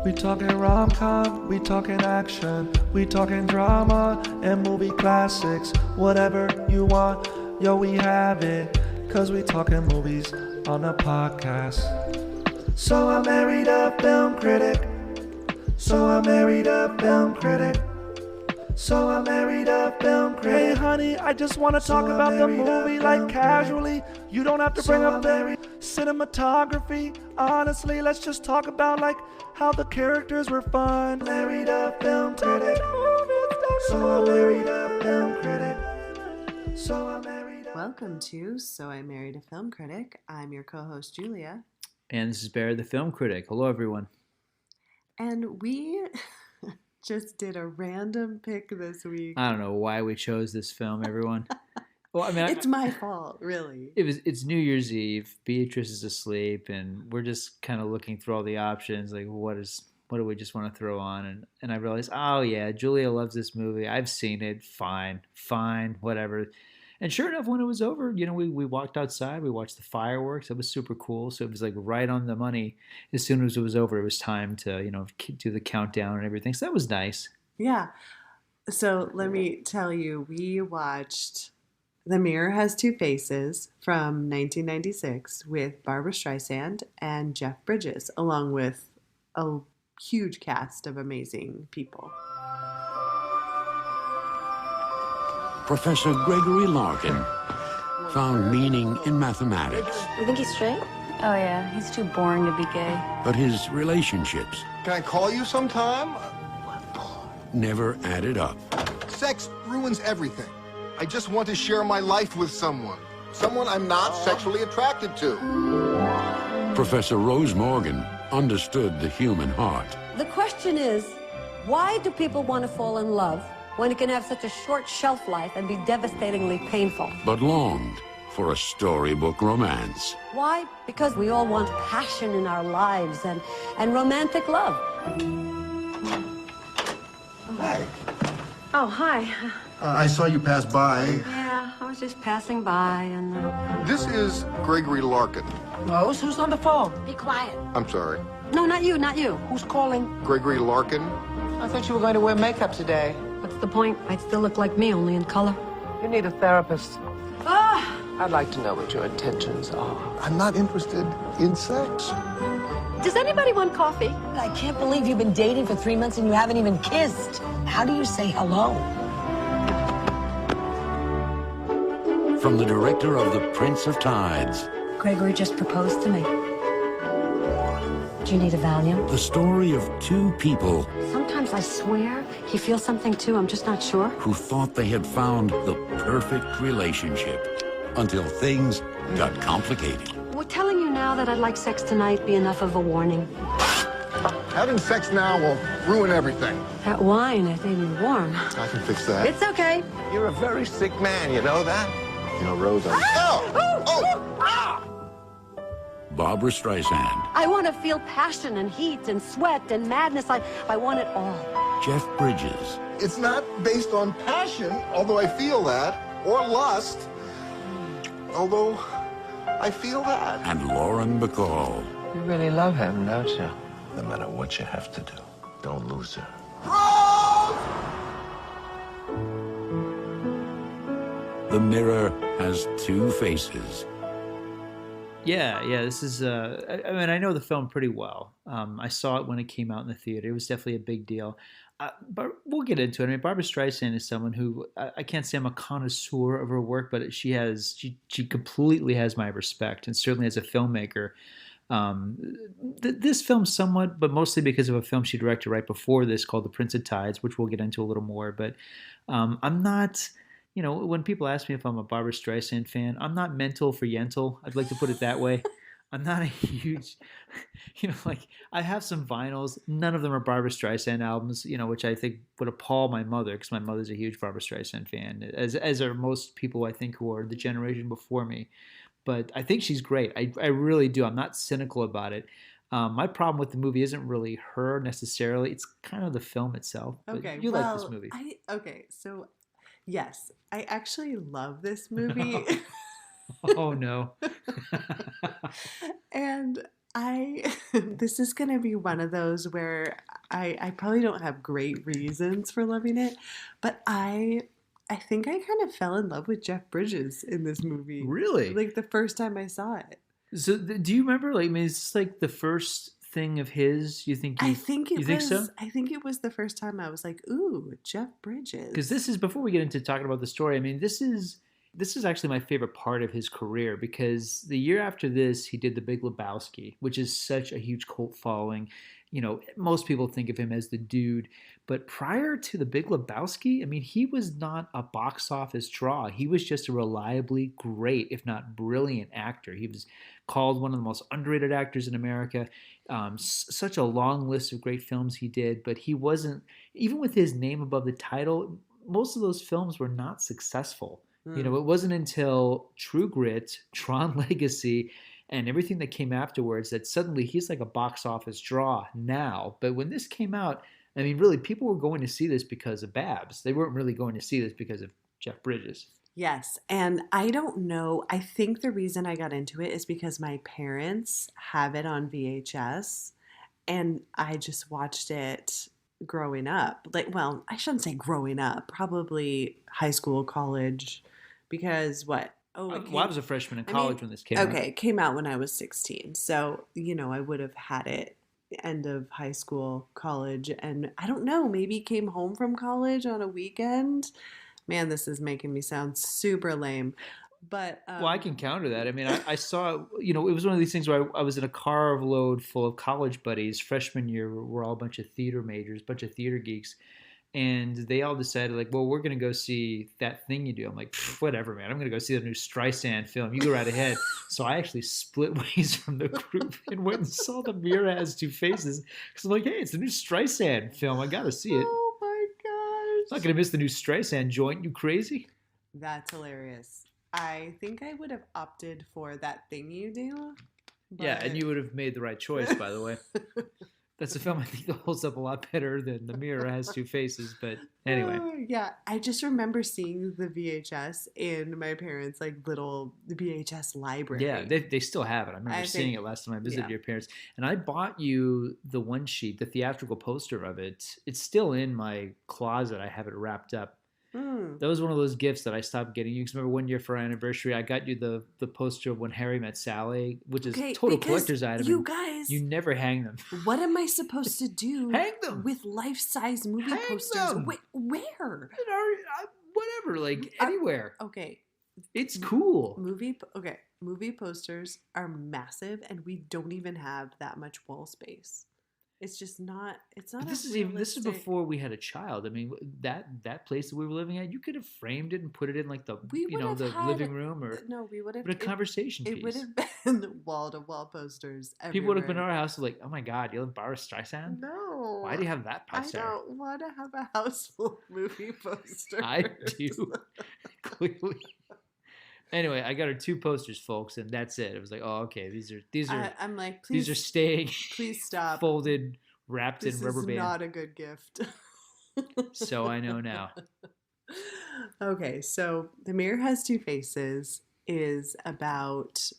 We talking rom-com, we talking action, we talking drama and movie classics. Whatever you want, yo, we have it, cause we talking movies on the podcast. So I married a film critic. So I married a film critic. So I married a film critic. Hey honey, I just want to talk about the movie like casually. You don't have to bring up the cinematography. Honestly, let's just talk about like how the characters were fun. Married a film critic. So I married a film critic. So I married a... Welcome to So I Married a Film Critic. I'm your co-host Julia. And this is Barry the Film Critic. Hello everyone. And we just did a random pick this week. I don't know why we chose this film, everyone. Well, I mean, it's my fault, really. It's New Year's Eve. Beatrice is asleep, and we're just kind of looking through all the options. Like, what do we just want to throw on? And I realized, oh yeah, Julia loves this movie. I've seen it. Fine, whatever. And sure enough, when it was over, you know, we walked outside. We watched the fireworks. It was super cool. So it was like right on the money. As soon as it was over, it was time to, you know, do the countdown and everything. So that was nice. Yeah. So let me tell you, we watched The Mirror Has Two Faces from 1996 with Barbra Streisand and Jeff Bridges, along with a huge cast of amazing people. Professor Gregory Larkin found meaning in mathematics. You think he's straight? Oh yeah, he's too boring to be gay. But his relationships Can I call you sometime? never added up. Sex ruins everything. I just want to share my life with someone. Someone I'm not sexually attracted to. Professor Rose Morgan understood the human heart. The question is, why do people want to fall in love when it can have such a short shelf life and be devastatingly painful? But longed for a storybook romance. Why? Because we all want passion in our lives and romantic love. Hi. Oh, hi. I saw you pass by. Yeah, I was just passing by and... This is Gregory Larkin. Rose, who's on the phone? Be quiet. I'm sorry. No, not you, not you. Who's calling? Gregory Larkin? I thought you were going to wear makeup today. What's the point? I'd still look like me, only in color. You need a therapist. Ah! I'd like to know what your intentions are. I'm not interested in sex. Does anybody want coffee? I can't believe you've been dating for 3 months and you haven't even kissed. How do you say hello? From the director of The Prince of Tides, Gregory just proposed to me. Do you need a Valium? the story of two people Sometimes I swear he feels something too. I'm just not sure. who thought they had found the perfect relationship until things got complicated. Would telling you now that I'd like sex tonight be enough of a warning? Having sex now will ruin everything. That wine, it made me warm. I can fix that. It's okay. You're a very sick man, you know that? You know, Rose, I'm... Barbra Streisand, I want to feel passion and heat and sweat and madness. I want it all. Jeff Bridges, It's not based on passion, although I feel that, or lust, although I feel that. and Lauren Bacall. You really love him, don't you? No matter what you have to do, don't lose her. The Mirror Has Two Faces. Yeah. This is. I mean, I know the film pretty well. I saw it when it came out in the theater. It was definitely a big deal. But we'll get into it. I mean, Barbra Streisand is someone who I can't say I'm a connoisseur of her work, but she completely has my respect, and certainly as a filmmaker. This film somewhat, but mostly because of a film she directed right before this called The Prince of Tides, which we'll get into a little more. But I'm not. You know, when people ask me if I'm a Barbra Streisand fan, I'm not mental for Yentl. I'd like to put it that way. I'm not a huge, like I have some vinyls. None of them are Barbra Streisand albums, which I think would appall my mother because my mother's a huge Barbra Streisand fan, as are most people I think who are the generation before me. But I think she's great. I really do. I'm not cynical about it. My problem with the movie isn't really her necessarily. It's kind of the film itself. Okay, you like this movie. So yes, I actually love this movie. Oh no. And This is going to be one of those where I probably don't have great reasons for loving it, but I think I kind of fell in love with Jeff Bridges in this movie. Really? Like the first time I saw it. So do you remember? Like, I mean, is this like the first thing of his? You think? I think it was. So? I think it was the first time I was like, "Ooh, Jeff Bridges." Because this is, before we get into talking about the story, I mean, this is actually my favorite part of his career, because the year after this, he did The Big Lebowski, which is such a huge cult following. You know, most people think of him as the dude, but prior to The Big Lebowski, I mean, he was not a box office draw. He was just a reliably great, if not brilliant, actor. He was called one of the most underrated actors in America. Such a long list of great films he did, but he wasn't, even with his name above the title, most of those films were not successful. You know, it wasn't until True Grit, Tron Legacy, and everything that came afterwards that suddenly he's like a box office draw now. But when this came out, I mean, really, people were going to see this because of Babs. They weren't really going to see this because of Jeff Bridges. Yes. And I don't know. I think the reason I got into it is because my parents have it on VHS, and I just watched it growing up. Like, well, I shouldn't say growing up, probably high school, college, because what? Oh, I was a freshman in college when this came out. Okay, it came out when I was 16. So, you know, I would have had it end of high school, college, and I don't know, maybe came home from college on a weekend. Man, this is making me sound super lame. But well, I can counter that. I mean, I saw, you know, it was one of these things where I was in a car load full of college buddies. Freshman year, we're all a bunch of theater majors, a bunch of theater geeks. And they all decided, like, well, we're going to go see That Thing You Do. I'm like, whatever, man. I'm going to go see the new Streisand film. You go right ahead. So I actually split ways from the group and went and saw The Mirror Has Two Faces. Because I'm like, hey, it's the new Streisand film. I got to see it. Oh, my gosh. I'm not going to miss the new Streisand joint. You crazy? That's hilarious. I think I would have opted for That Thing You Do. But... Yeah, and you would have made the right choice, by the way. That's a film I think that holds up a lot better than The Mirror Has Two Faces. But anyway. Yeah, I just remember seeing the VHS in my parents' like little VHS library. Yeah, they still have it. I remember seeing it last time I visited your parents. And I bought you the one sheet, the theatrical poster of it. It's still in my closet. I have it wrapped up. That was one of those gifts that I stopped getting you. Because remember, one year for our anniversary, I got you the poster of When Harry Met Sally, which is total collector's item. You guys, you never hang them. What am I supposed to do? Hang them with life-size movie posters. Them. Where? Whatever, like anywhere. Okay, it's cool. Movie posters are massive, and we don't even have that much wall space. It's just not. It's not. This is before we had a child. I mean, that place that we were living at, you could have framed it and put it in like the living room, or no, we would have a conversation piece. It would have been wall-to-wall posters everywhere. People would have been in our house like, oh my god, you live in Barbra Streisand? No. Why do you have that poster? I don't want to have a house full of movie posters. I do. Clearly. Anyway, I got her 2 posters, folks, and that's it. It was like, oh, okay, these are. I'm like, please. These are staying. Please stop. Folded, wrapped in rubber band. This is not a good gift. So I know now. Okay, so The Mirror Has Two Faces is about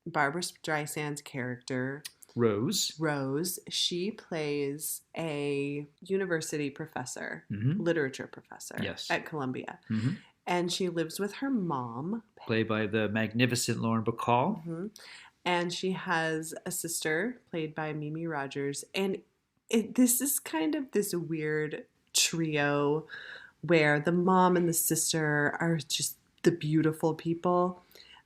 Barbra Streisand's character, Rose. She plays a university professor, literature professor at Columbia. Mm-hmm. And she lives with her mom. Played by the magnificent Lauren Bacall. Mm-hmm. And she has a sister, played by Mimi Rogers. And this is kind of this weird trio where the mom and the sister are just the beautiful people.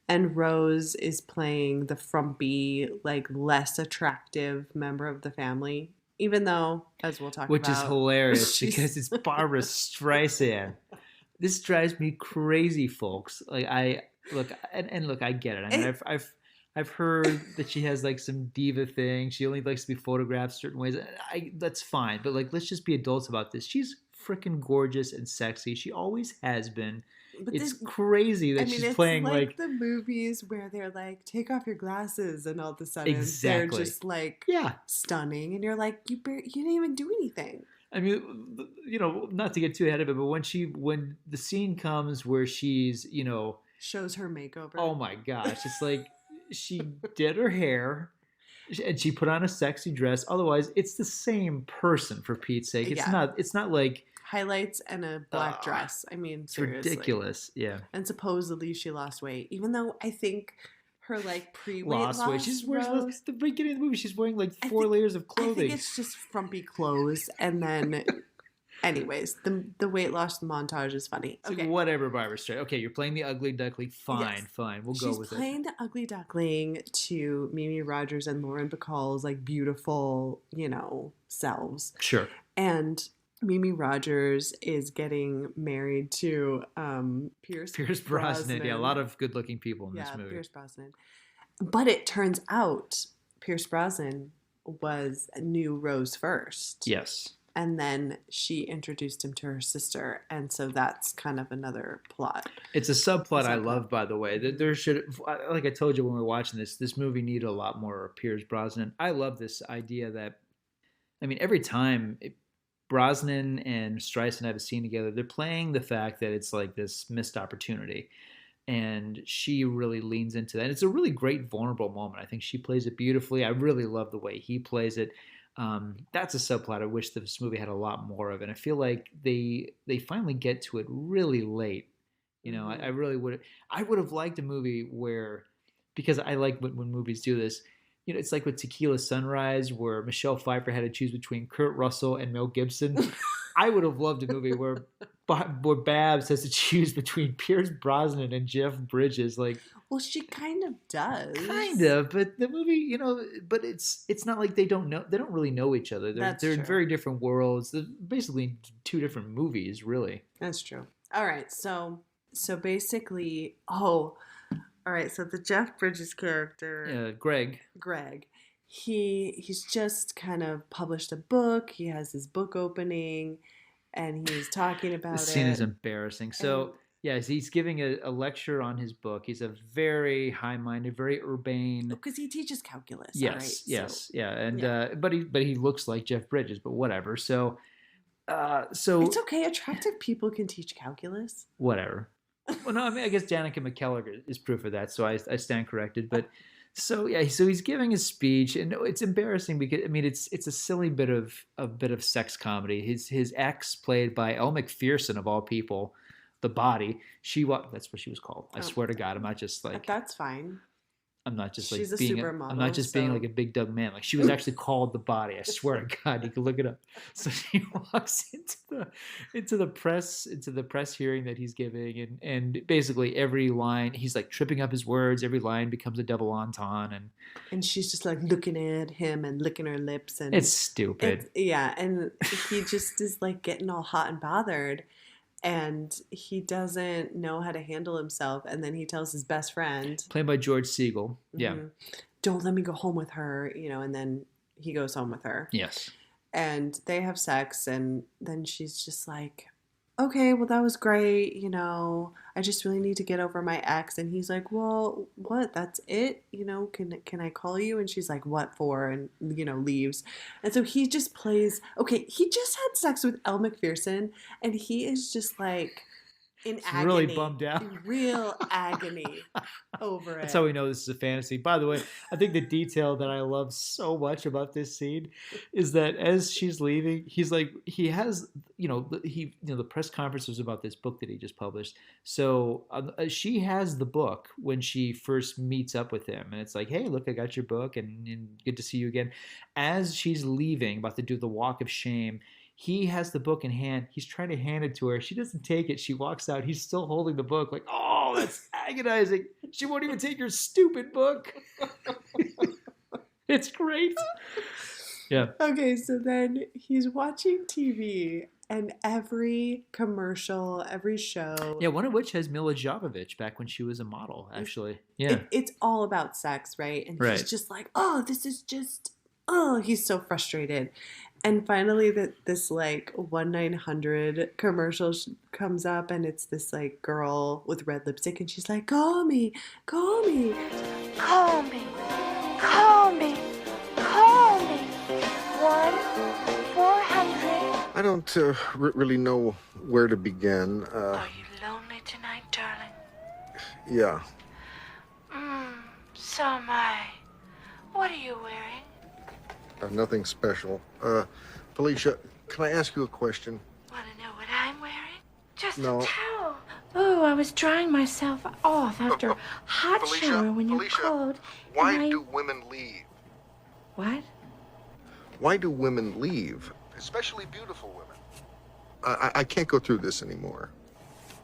And Rose is playing the frumpy, like less attractive member of the family. Even though, as we'll talk about. Which is hilarious because it's Barbra Streisand. This drives me crazy, folks. Like I get it. I mean, I've heard that she has like some diva thing. She only likes to be photographed certain ways. That's fine, but like, let's just be adults about this. She's freaking gorgeous and sexy. She always has been. But it's crazy that she's playing like the movies where they're like, take off your glasses, and all of a sudden they're just like stunning, and you're like, you didn't even do anything. I mean, you know, not to get too ahead of it, but when the scene comes where she's, you know, shows her makeover. Oh my gosh. It's like she did her hair. And she put on a sexy dress. Otherwise, it's the same person, for Pete's sake. It's not like highlights and a black dress. I mean, it's seriously. ridiculous. Yeah. And supposedly she lost weight, even though I think her like pre-weight lost weight. She's wearing the beginning of the movie. She's wearing like 4 layers of clothing. I think it's just frumpy clothes, and then. Anyways, the weight loss montage is funny. Okay. So whatever, Barbara Streisand. Okay, you're playing the ugly duckling. Fine, yes. fine. We'll go with it. She's playing the ugly duckling to Mimi Rogers and Lauren Bacall's like beautiful, selves. Sure. And Mimi Rogers is getting married to Pierce Brosnan. Yeah, a lot of good-looking people in this movie. Pierce Brosnan. But it turns out Pierce Brosnan knew Rose first. Yes. And then she introduced him to her sister. And so that's kind of another plot. It's a subplot I love, by the way. There should, like I told you when we were watching this movie needed a lot more Pierce Brosnan. I love this idea that, every time Brosnan and Streisand have a scene together, they're playing the fact that it's like this missed opportunity. And she really leans into that. It's a really great, vulnerable moment. I think she plays it beautifully. I really love the way he plays it. That's a subplot I wish this movie had a lot more of, and I feel like they finally get to it really late. I really would have liked a movie where, because I like when movies do this, it's like with Tequila Sunrise where Michelle Pfeiffer had to choose between Kurt Russell and Mel Gibson. I would have loved a movie where Babs has to choose between Pierce Brosnan and Jeff Bridges. Well, she kind of does. Kind of, but the movie, but it's not like they don't really know each other. They're in very different worlds. They're basically two different movies, really. That's true. All right, so basically, all right, so the Jeff Bridges character, Greg, he's just kind of published a book. He has his book opening, and he's talking about it. The scene is embarrassing. So. Yes, he's giving a lecture on his book. He's a very high-minded, very urbane. Because he teaches calculus. Yes, right? And but he looks like Jeff Bridges, but whatever. So it's okay. Attractive people can teach calculus. Whatever. Well, no, I guess Danica McKellar is proof of that. So I stand corrected. But so he's giving his speech, and it's embarrassing because it's a silly bit of sex comedy. His ex, played by Elle Macpherson of all people. The body. That's what she was called. I swear to God, I'm not just like. That's fine. I'm not just like She's being. a supermodel, I'm not just being like a big Doug man. Like she was actually called the body. I swear to God, you can look it up. So she walks into the press hearing that he's giving, and basically every line he's like tripping up his words. Every line becomes a double entendre, and she's just like looking at him and licking her lips, and it's stupid. And he just is like getting all hot and bothered. And he doesn't know how to handle himself. And then he tells his best friend. Played by George Segal. Yeah. Don't let me go home with her, and then he goes home with her. Yes. And they have sex. And then she's just like, okay, well, that was great. I just really need to get over my ex. And he's like, well, what? That's it? Can I call you? And she's like, what for? And, leaves. And so he just plays, okay, he just had sex with Elle Macpherson. And he is just like in agony. Really bummed out. In real agony over it. That's how we know this is a fantasy. By the way, I think the detail that I love so much about this scene is that as she's leaving, he's like, he has, the press conference was about this book that he just published. So she has the book when she first meets up with him. And it's like, hey, look, I got your book and good to see you again. As she's leaving, about to do the walk of shame, he has the book in hand. He's trying to hand it to her. She doesn't take it. She walks out. He's still holding the book like, oh, that's agonizing. She won't even take your stupid book. It's great. Yeah. Okay, so then he's watching TV and every commercial, every show. Yeah, one of which has Mila Jovovich back when she was a model, actually. Yeah. It's all about sex, right? And he's just like, oh, this is just, he's so frustrated. And finally, this like 1-900 commercial comes up, and it's this like girl with red lipstick, and she's like, "Call me, call me, call me, call me, call me, 1-400." I don't really know where to begin. Are you lonely tonight, darling? Yeah. So am I. What are you wearing? Nothing special. Felicia, can I ask you a question? Want to know what I'm wearing? Just No. a towel. Oh, I was drying myself off after a hot Felicia, shower when you're Felicia, cold. why and do women leave? What? Why do women leave? Especially beautiful women. I can't go through this anymore.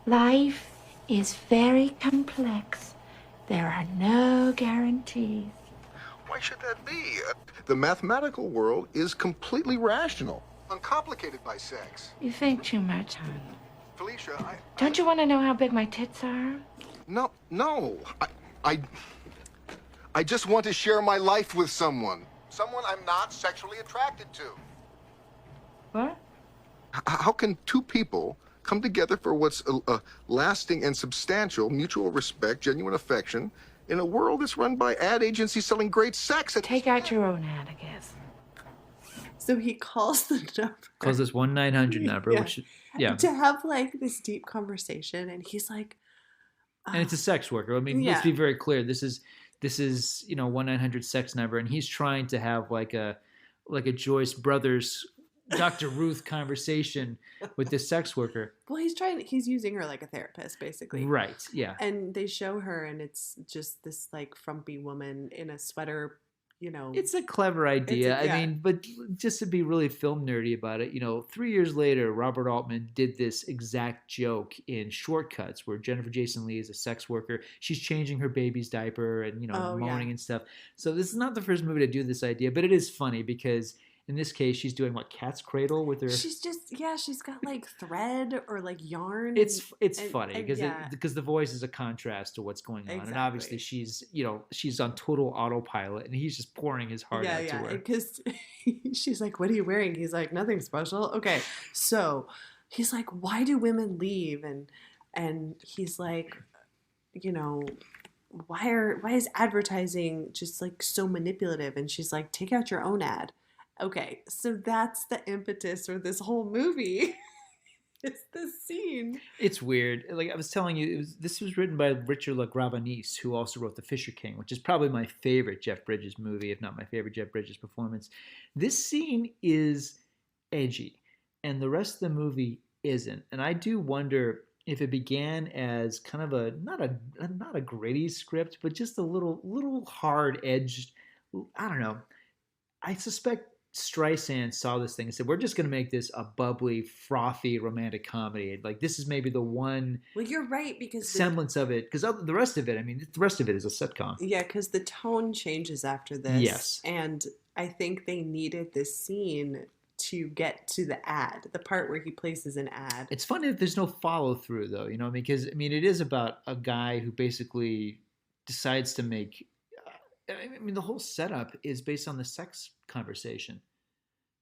Life is very complex. There are no guarantees. Why should that be? The mathematical world is completely rational, uncomplicated by sex. You think too much, hon. Felicia, Don't you want to know how big my tits are? No. I just want to share my life with someone. Someone I'm not sexually attracted to. What? How can two people come together for what's lasting and substantial mutual respect, genuine affection, in a world that's run by ad agencies selling great sex? Take out your own ad, I guess. So he calls the number. Calls this 1-900 number, Yeah. which, yeah. To have like this deep conversation, and he's like, And it's a sex worker. I mean, let's be very clear. This is 1-900 sex number, and he's trying to have like a Joyce Brothers, Dr. Ruth conversation with this sex worker. well, he's using her like a therapist, basically. Right. Yeah. And they show her, and it's just this like frumpy woman in a sweater, It's a clever idea. I mean, but just to be really film nerdy about it, 3 years later, Robert Altman did this exact joke in Shortcuts, where Jennifer Jason Leigh is a sex worker. She's changing her baby's diaper and, moaning and stuff. So this is not the first movie to do this idea, but it is funny because in this case, she's doing cat's cradle with her. She's got like thread or like yarn. It's funny because the voice is a contrast to what's going on, Exactly. and obviously she's on total autopilot, and he's just pouring his heart out to her. Because she's like, "What are you wearing?" He's like, "Nothing special." Okay, so he's like, "Why do women leave?" And he's like, why is advertising just like so manipulative? And she's like, "Take out your own ad." Okay, so that's the impetus for this whole movie. It's this scene. It's weird. Like I was telling you, this was written by Richard LaGravenese, who also wrote The Fisher King, which is probably my favorite Jeff Bridges movie, if not my favorite Jeff Bridges performance. This scene is edgy, and the rest of the movie isn't. And I do wonder if it began as kind of not a gritty script, but just a little hard edged. I don't know. I suspect Streisand saw this thing and said, "We're just going to make this a bubbly, frothy romantic comedy. Like this is maybe the one." Well, you're right because semblance of it, because the rest of it, I mean, the rest of it is a sitcom. Yeah, because the tone changes after this. Yes, and I think they needed this scene to get to the ad, the part where he places an ad. It's funny that there's no follow through though, because I mean, it is about a guy who basically decides to make. I mean, the whole setup is based on the sex conversation,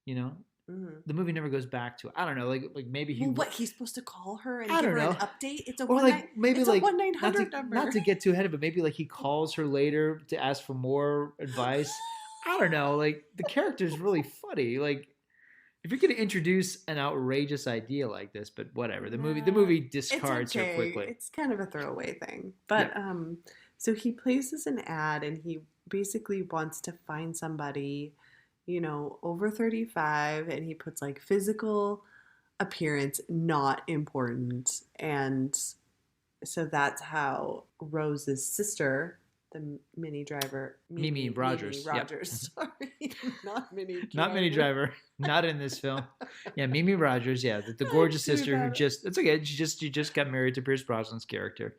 Mm-hmm. The movie never goes back to it. I don't know, like maybe he. Well, what he's supposed to call her and I give don't her know. an update? It's a or maybe it's like a 1-900 number. Not to get too ahead of it, maybe like he calls her later to ask for more advice. I don't know. Like the character is really funny. Like if you're going to introduce an outrageous idea like this, but whatever. The movie discards her quickly. It's kind of a throwaway thing, but so he places an ad and he basically wants to find somebody, over 35, and he puts like physical appearance not important, and so that's how Rose's sister, the Mimi Rogers, Yep. sorry, not Minnie Driver. Not Minnie Driver, not in this film. Yeah, Mimi Rogers, yeah, the gorgeous sister who it's okay. She just got married to Pierce Brosnan's character.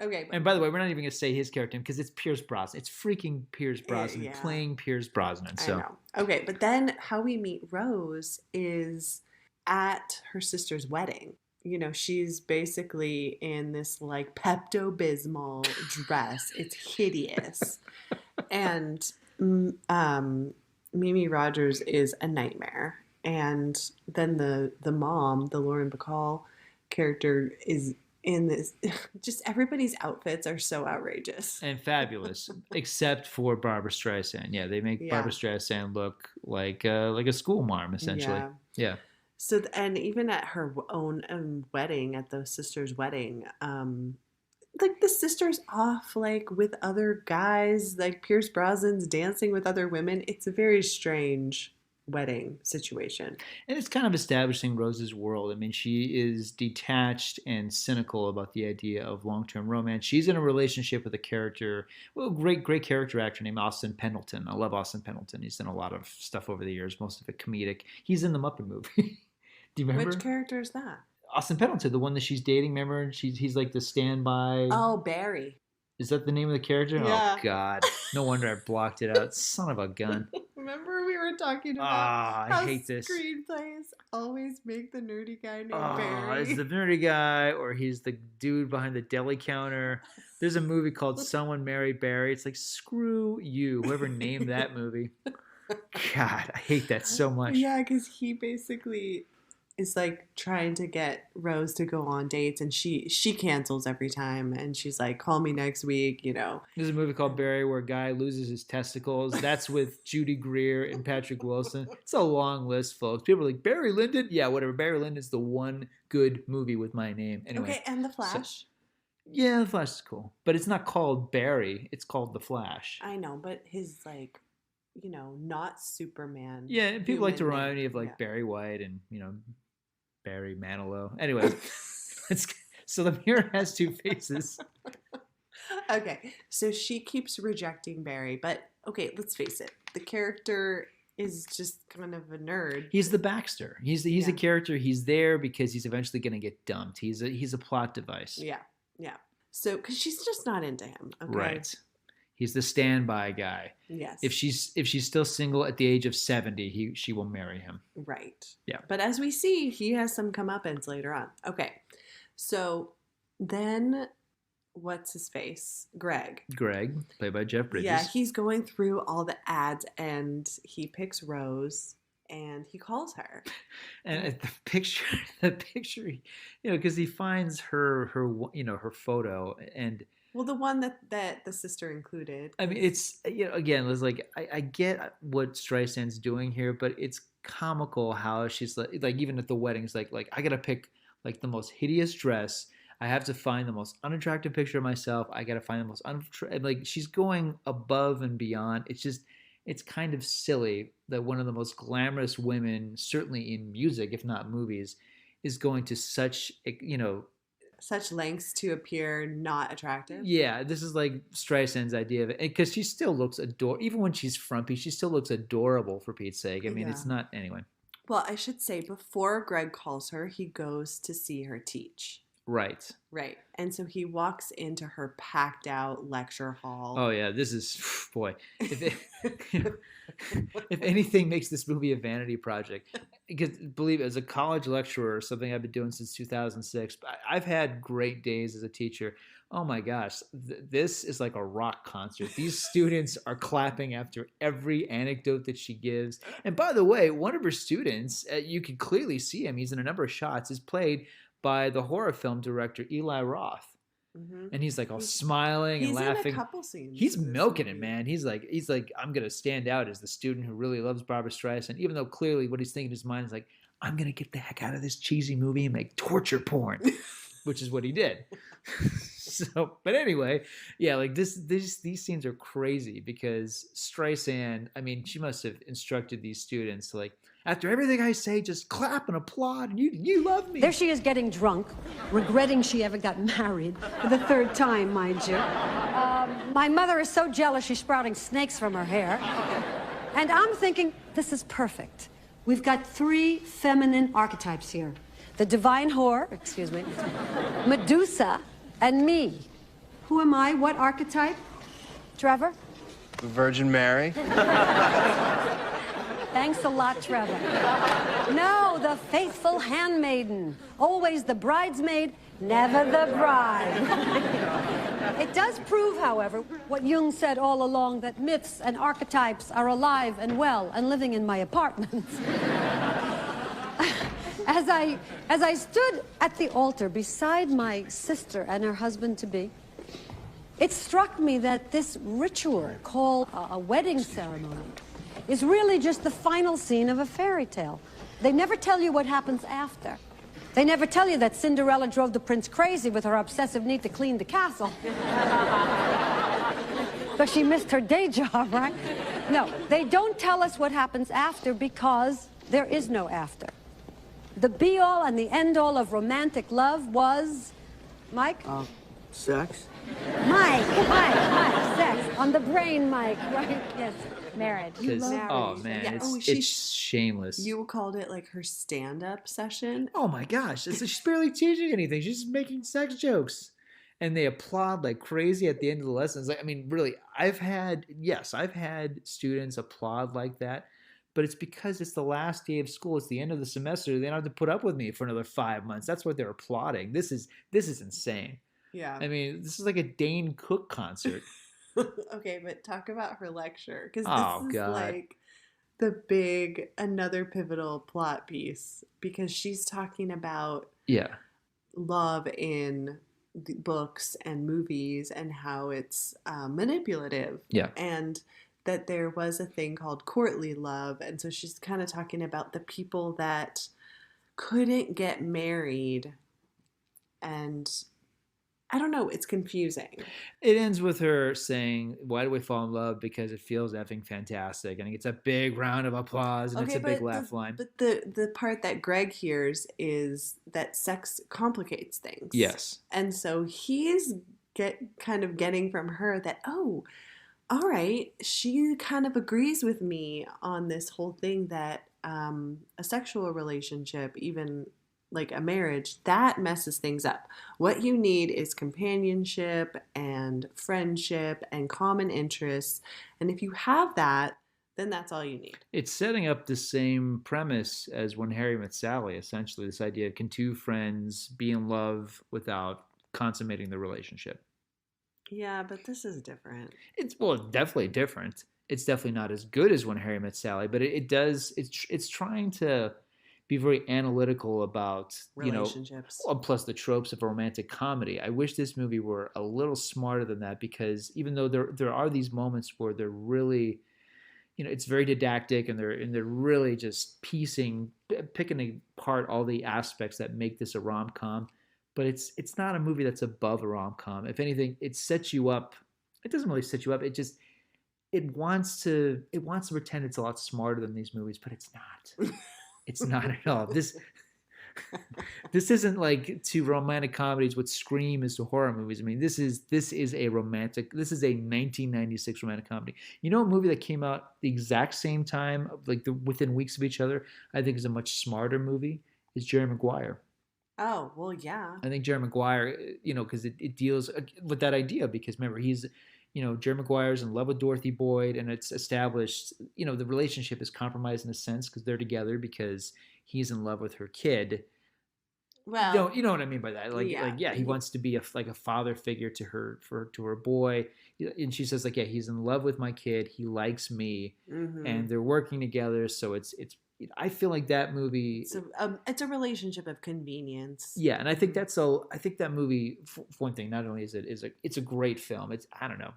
Okay. And by the way, we're not even going to say his character because it's Pierce Brosnan. It's freaking Pierce Brosnan playing Pierce Brosnan. So. I know. Okay, but then how we meet Rose is at her sister's wedding. She's basically in this like Pepto-Bismol dress. It's hideous. And Mimi Rogers is a nightmare. And then the mom, the Lauren Bacall character, is in this. Just everybody's outfits are so outrageous and fabulous, except for Barbra Streisand. Yeah, they make Barbra Streisand look like a school marm essentially. Yeah. So and even at her own wedding, at the sister's wedding, like the sister's off like with other guys, like Pierce Brosnan's dancing with other women. It's a very strange wedding situation. And it's kind of establishing Rose's world. I mean, she is detached and cynical about the idea of long-term romance. She's in a relationship with a character, well, great character actor named Austin Pendleton. I love Austin Pendleton. He's done a lot of stuff over the years, most of it comedic. He's in the Muppet movie. Do you remember? Which character is that? Austin Pendleton, the one that she's dating, remember? He's like the standby. Oh, Barry. Is that the name of the character? Yeah. Oh, God. No wonder I blocked it out. Son of a gun. Remember we were talking about I hate this. Screenplays always make the nerdy guy named Barry. It's the nerdy guy, or he's the dude behind the deli counter. There's a movie called Someone Marry Barry. It's like, screw you, whoever named that movie. God, I hate that so much. Yeah, because he basically is like trying to get Rose to go on dates, and she cancels every time, and she's like, call me next week, you know. There's a movie called Barry where a guy loses his testicles. That's with Judy Greer and Patrick Wilson. It's a long list, folks. People are like, Barry Lyndon? Yeah, whatever. Barry Lyndon's the one good movie with my name. Anyway. Okay, and The Flash? Yeah, The Flash is cool. But it's not called Barry. It's called The Flash. I know, but his like, you know, not Superman. Yeah, people like to human remind me name. of like Yeah. Barry White and, you know, Barry Manilow. Anyway, so the mirror has two faces. Okay, so she keeps rejecting Barry, but okay, let's face it, the character is just kind of a nerd. He's the Baxter. He's a character. He's there because he's eventually going to get dumped. He's a plot device. Yeah. So, because she's just not into him. Okay? Right. He's the standby guy. Yes. If she's still single at the age of 70, she will marry him. Right. Yeah. But as we see, he has some comeuppance later on. Okay. So then, what's his face? Greg, played by Jeff Bridges. Yeah, he's going through all the ads, and he picks Rose, and he calls her. And the picture, you know, because he finds her photo, and well, the one that the sister included. I mean, it's, you know, again, it's like I get what Streisand's doing here, but it's comical how she's like even at the weddings, like I gotta pick like the most hideous dress. I have to find the most unattractive picture of myself. I gotta find the most like she's going above and beyond. It's kind of silly that one of the most glamorous women, certainly in music, if not movies, is going to such, you know, such lengths to appear not attractive. Yeah, this is like Streisand's idea of it, because she still looks adorable. Even when she's frumpy, she still looks adorable, for Pete's sake. I mean, It's not, anyway. Well, I should say, before Greg calls her, he goes to see her teach. Right. And so he walks into her packed out lecture hall. Oh, yeah. This is, boy, if anything makes this movie a vanity project, because believe it, as a college lecturer, something I've been doing since 2006, I've had great days as a teacher. Oh my gosh, this is like a rock concert. These students are clapping after every anecdote that she gives. And by the way, one of her students, you can clearly see him, he's in a number of shots, is played by the horror film director Eli Roth. Mm-hmm. And he's like all smiling and laughing. He's in a couple scenes. He's milking it, man. He's like, I'm going to stand out as the student who really loves Barbra Streisand, even though clearly what he's thinking in his mind is like, I'm going to get the heck out of this cheesy movie and make torture porn, which is what he did. So, but anyway, yeah, like these scenes are crazy because Streisand, I mean, she must have instructed these students to, like, after everything I say, just clap and applaud, and you love me. There she is getting drunk, regretting she ever got married, for the third time, mind you. My mother is so jealous she's sprouting snakes from her hair. And I'm thinking, this is perfect. We've got 3 feminine archetypes here. The divine whore, excuse me, Medusa, and me. Who am I? What archetype? Trevor? The Virgin Mary. Thanks a lot, Trevor. No, the faithful handmaiden. Always the bridesmaid, never the bride. It does prove, however, what Jung said all along, that myths and archetypes are alive and well and living in my apartment. As I stood at the altar beside my sister and her husband-to-be, it struck me that this ritual called a wedding ceremony is really just the final scene of a fairy tale. They never tell you what happens after. They never tell you that Cinderella drove the prince crazy with her obsessive need to clean the castle. But she missed her day job, right? No, they don't tell us what happens after because there is no after. The be-all and the end-all of romantic love was... Mike? Sex? Mike, sex. On the brain, Mike, right? Yes. Marriage. Oh, man, Yeah. it's shameless. You called it like her stand-up session. Oh, my gosh. She's barely teaching anything. She's just making sex jokes. And they applaud like crazy at the end of the lessons. Like, I mean, really, I've had students applaud like that. But it's because it's the last day of school. It's the end of the semester. They don't have to put up with me for another 5 months. That's what they're applauding. This is insane. Yeah. I mean, this is like a Dane Cook concert. Okay, but talk about her lecture. Because this is God. like another pivotal plot piece. Because she's talking about love in the books and movies and how it's manipulative. Yeah. And that there was a thing called courtly love. And so she's kind of talking about the people that couldn't get married. And I don't know, it's confusing. It ends with her saying, why do we fall in love? Because it feels effing fantastic. And it gets a big round of applause and it's a big laugh line. But the part that Greg hears is that sex complicates things. Yes. And so he's kind of getting from her that, oh, all right, she kind of agrees with me on this whole thing that a sexual relationship, even like a marriage, that messes things up. What you need is companionship and friendship and common interests. And if you have that, then that's all you need. It's setting up the same premise as When Harry Met Sally, essentially. This idea of can two friends be in love without consummating the relationship? Yeah, but this is different. It's definitely different. It's definitely not as good as When Harry Met Sally, but it's trying to be very analytical about relationships. Plus the tropes of a romantic comedy. I wish this movie were a little smarter than that, because even though there are these moments where they're really, it's very didactic and they're really just picking apart all the aspects that make this a rom-com. But it's not a movie that's above a rom-com. If anything, it sets you up. It doesn't really set you up. It wants to pretend it's a lot smarter than these movies, but it's not. It's not at all. This isn't like to romantic comedies what Scream is to horror movies. I mean, this is a 1996 romantic comedy. A movie that came out the exact same time, like within weeks of each other, I think is a much smarter movie, is Jerry Maguire. Oh, well, yeah. I think Jerry Maguire, because it deals with that idea, because remember, he's, Jerry Maguire's in love with Dorothy Boyd, and it's established, the relationship is compromised in a sense because they're together because he's in love with her kid. Well, you know what I mean by that. He wants to be a father figure to her boy, and she says he's in love with my kid, he likes me, and they're working together, so it's. I feel like that movie. It's a relationship of convenience. Yeah, and I think I think that movie, for one thing, not only it's a great film. I don't know,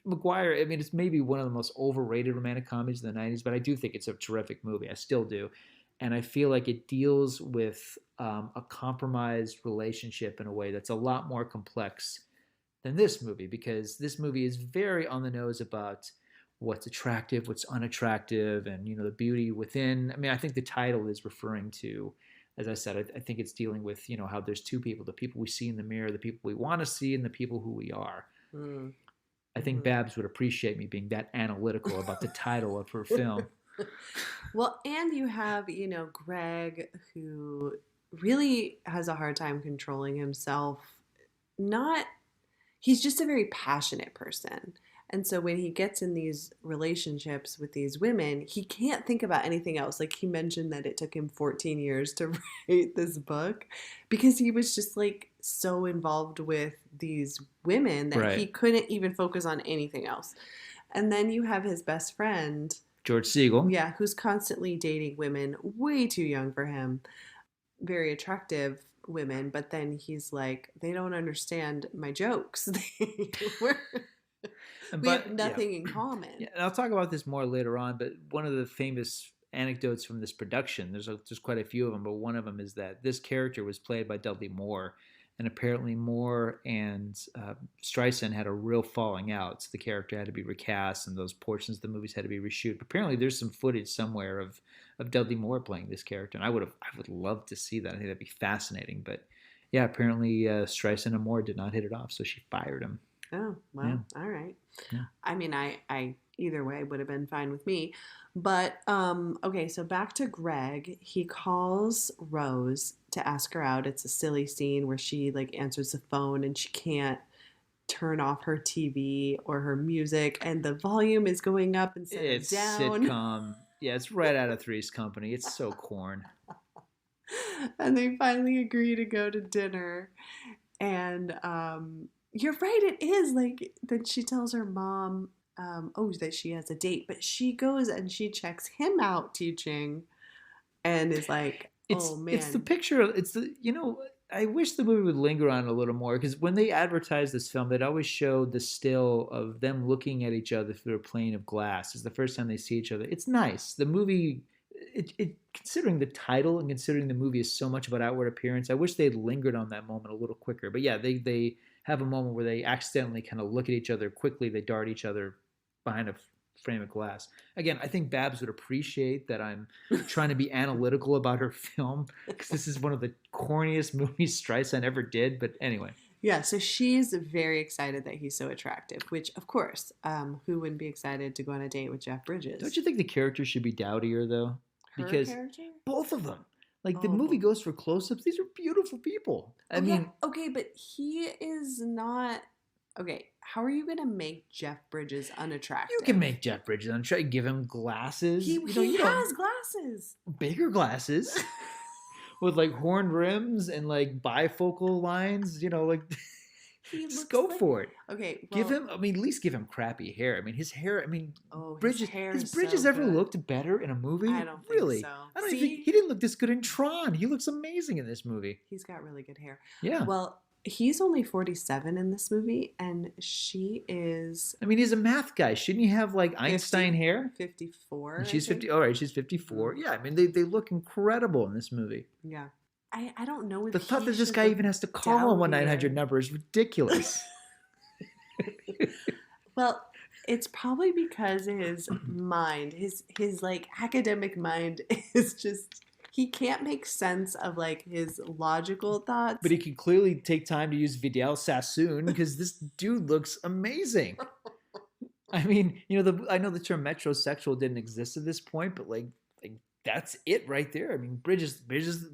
Maguire. I mean, it's maybe one of the most overrated romantic comedies in the '90s, but I do think it's a terrific movie. I still do, and I feel like it deals with a compromised relationship in a way that's a lot more complex than this movie, because this movie is very on the nose about what's attractive, what's unattractive, and the beauty within. I mean, I think the title is referring to, as I said, I think it's dealing with how there's two people: the people we see in the mirror, the people we want to see, and the people who we are. I think Babs would appreciate me being that analytical about the title of her film. Well, and you have Greg, who really has a hard time controlling himself. He's just a very passionate person. And so when he gets in these relationships with these women, he can't think about anything else. Like he mentioned that it took him 14 years to write this book because he was just so involved with these women that he couldn't even focus on anything else. And then you have his best friend, George Siegel. Yeah, who's constantly dating women way too young for him. Very attractive women. But then he's like, they don't understand my jokes. We have nothing in common. Yeah, and I'll talk about this more later on, but one of the famous anecdotes from this production. There's quite a few of them, but one of them is that this character was played by Dudley Moore, and apparently Moore and Streisand had a real falling out, so the character had to be recast, and those portions of the movies had to be reshoot. But apparently, there's some footage somewhere of Dudley Moore playing this character, and I would love to see that. I think that'd be fascinating. But yeah, apparently Streisand and Moore did not hit it off, so she fired him. Oh, well, yeah. All right. Yeah. I mean, I either way would have been fine with me. But, okay, so back to Greg. He calls Rose to ask her out. It's a silly scene where she, like, answers the phone and she can't turn off her TV or her music, and the volume is going up instead of down. It's sitcom. Yeah, it's right out of Three's Company. It's so corn. And they finally agree to go to dinner. And, you're right, it is. Like, then she tells her mom, that she has a date. But she goes and she checks him out teaching and is like, man. It's the picture. I wish the movie would linger on a little more, because when they advertised this film, they'd always show the still of them looking at each other through a pane of glass. It's the first time they see each other. It's nice. The movie, considering the title and considering the movie is so much about outward appearance, I wish they'd lingered on that moment a little quicker. But yeah, they have a moment where they accidentally kind of look at each other quickly. They dart each other behind a frame of glass. Again, I think Babs would appreciate that I'm trying to be analytical about her film, because this is one of the corniest movies Streisand ever did. But anyway. Yeah, so she's very excited that he's so attractive, which, of course, who wouldn't be excited to go on a date with Jeff Bridges? Don't you think the character should be dowdier, though? Her character? Both of them. Like, the movie goes for close-ups. These are beautiful people. I mean... Okay, but he is not... Okay, how are you going to make Jeff Bridges unattractive? You can make Jeff Bridges unattractive. Give him glasses. He has glasses. Bigger glasses. With, like, horned rims and, like, bifocal lines. Just go for it. Okay, well, give him. I mean, at least give him crappy hair. I mean, his hair. I mean, Bridges. Has Bridges ever looked better in a movie? I don't think really. so. I don't even think he didn't look this good in Tron. He looks amazing in this movie. He's got really good hair. Yeah. Well, he's only 47 in this movie, and she is. I mean, he's a math guy. Shouldn't he have like Einstein hair? 54. And she's 50. All right, she's 54. Yeah. I mean, they look incredible in this movie. Yeah. I don't know if the thought that this guy even has to call a 1-900 number is ridiculous. Well, it's probably because his mind, his like academic mind is just, he can't make sense of like his logical thoughts. But he can clearly take time to use Vidal Sassoon, because this dude looks amazing. I mean, I know the term metrosexual didn't exist at this point, but like that's it right there. I mean, Bridges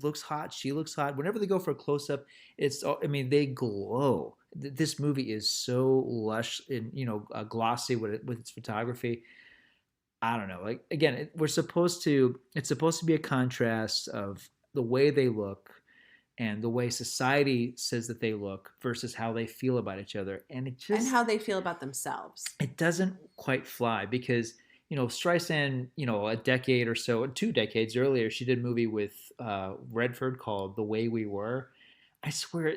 looks hot. She looks hot. Whenever they go for a close-up, they glow. This movie is so lush and, glossy with its photography. I don't know. Like, again, it's supposed to be a contrast of the way they look and the way society says that they look versus how they feel about each other. And and how they feel about themselves. It doesn't quite fly, because Streisand, a decade or so, 2 decades earlier, she did a movie with Redford called The Way We Were. I swear,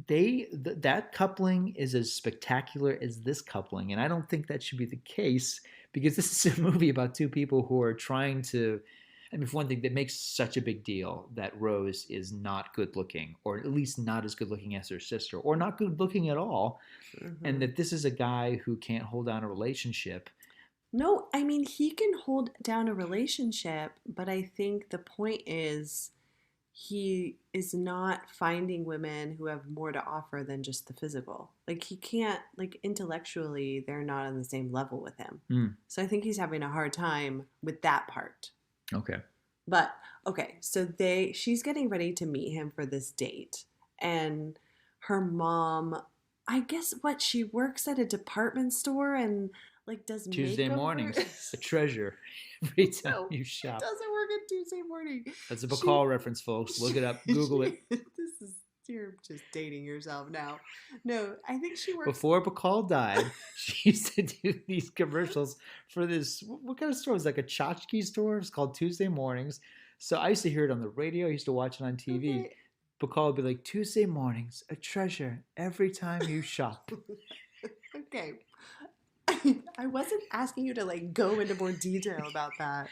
that coupling is as spectacular as this coupling, and I don't think that should be the case, because this is a movie about 2 people who are trying to. I mean, for one thing, that makes such a big deal that Rose is not good looking, or at least not as good looking as her sister, or not good looking at all, and that this is a guy who can't hold down a relationship. No, I mean, he can hold down a relationship, but I think the point is he is not finding women who have more to offer than just the physical. Like, he can't, like, intellectually, they're not on the same level with him. So I think he's having a hard time with that part. Okay. But, okay, so she's getting ready to meet him for this date. And her mom, I guess, she works at a department store and, like, does Tuesday makeover? Mornings, a treasure every time you shop. It doesn't work on Tuesday morning. That's a Bacall reference, folks. Look it up. Google it. You're just dating yourself now. No, I think she works. Before Bacall died, she used to do these commercials for this. What kind of store? It was like a tchotchke store. It's called Tuesday Mornings. So I used to hear it on the radio. I used to watch it on TV. Okay. Bacall would be like, Tuesday mornings, a treasure every time you shop. Okay. I wasn't asking you to, like, go into more detail about that.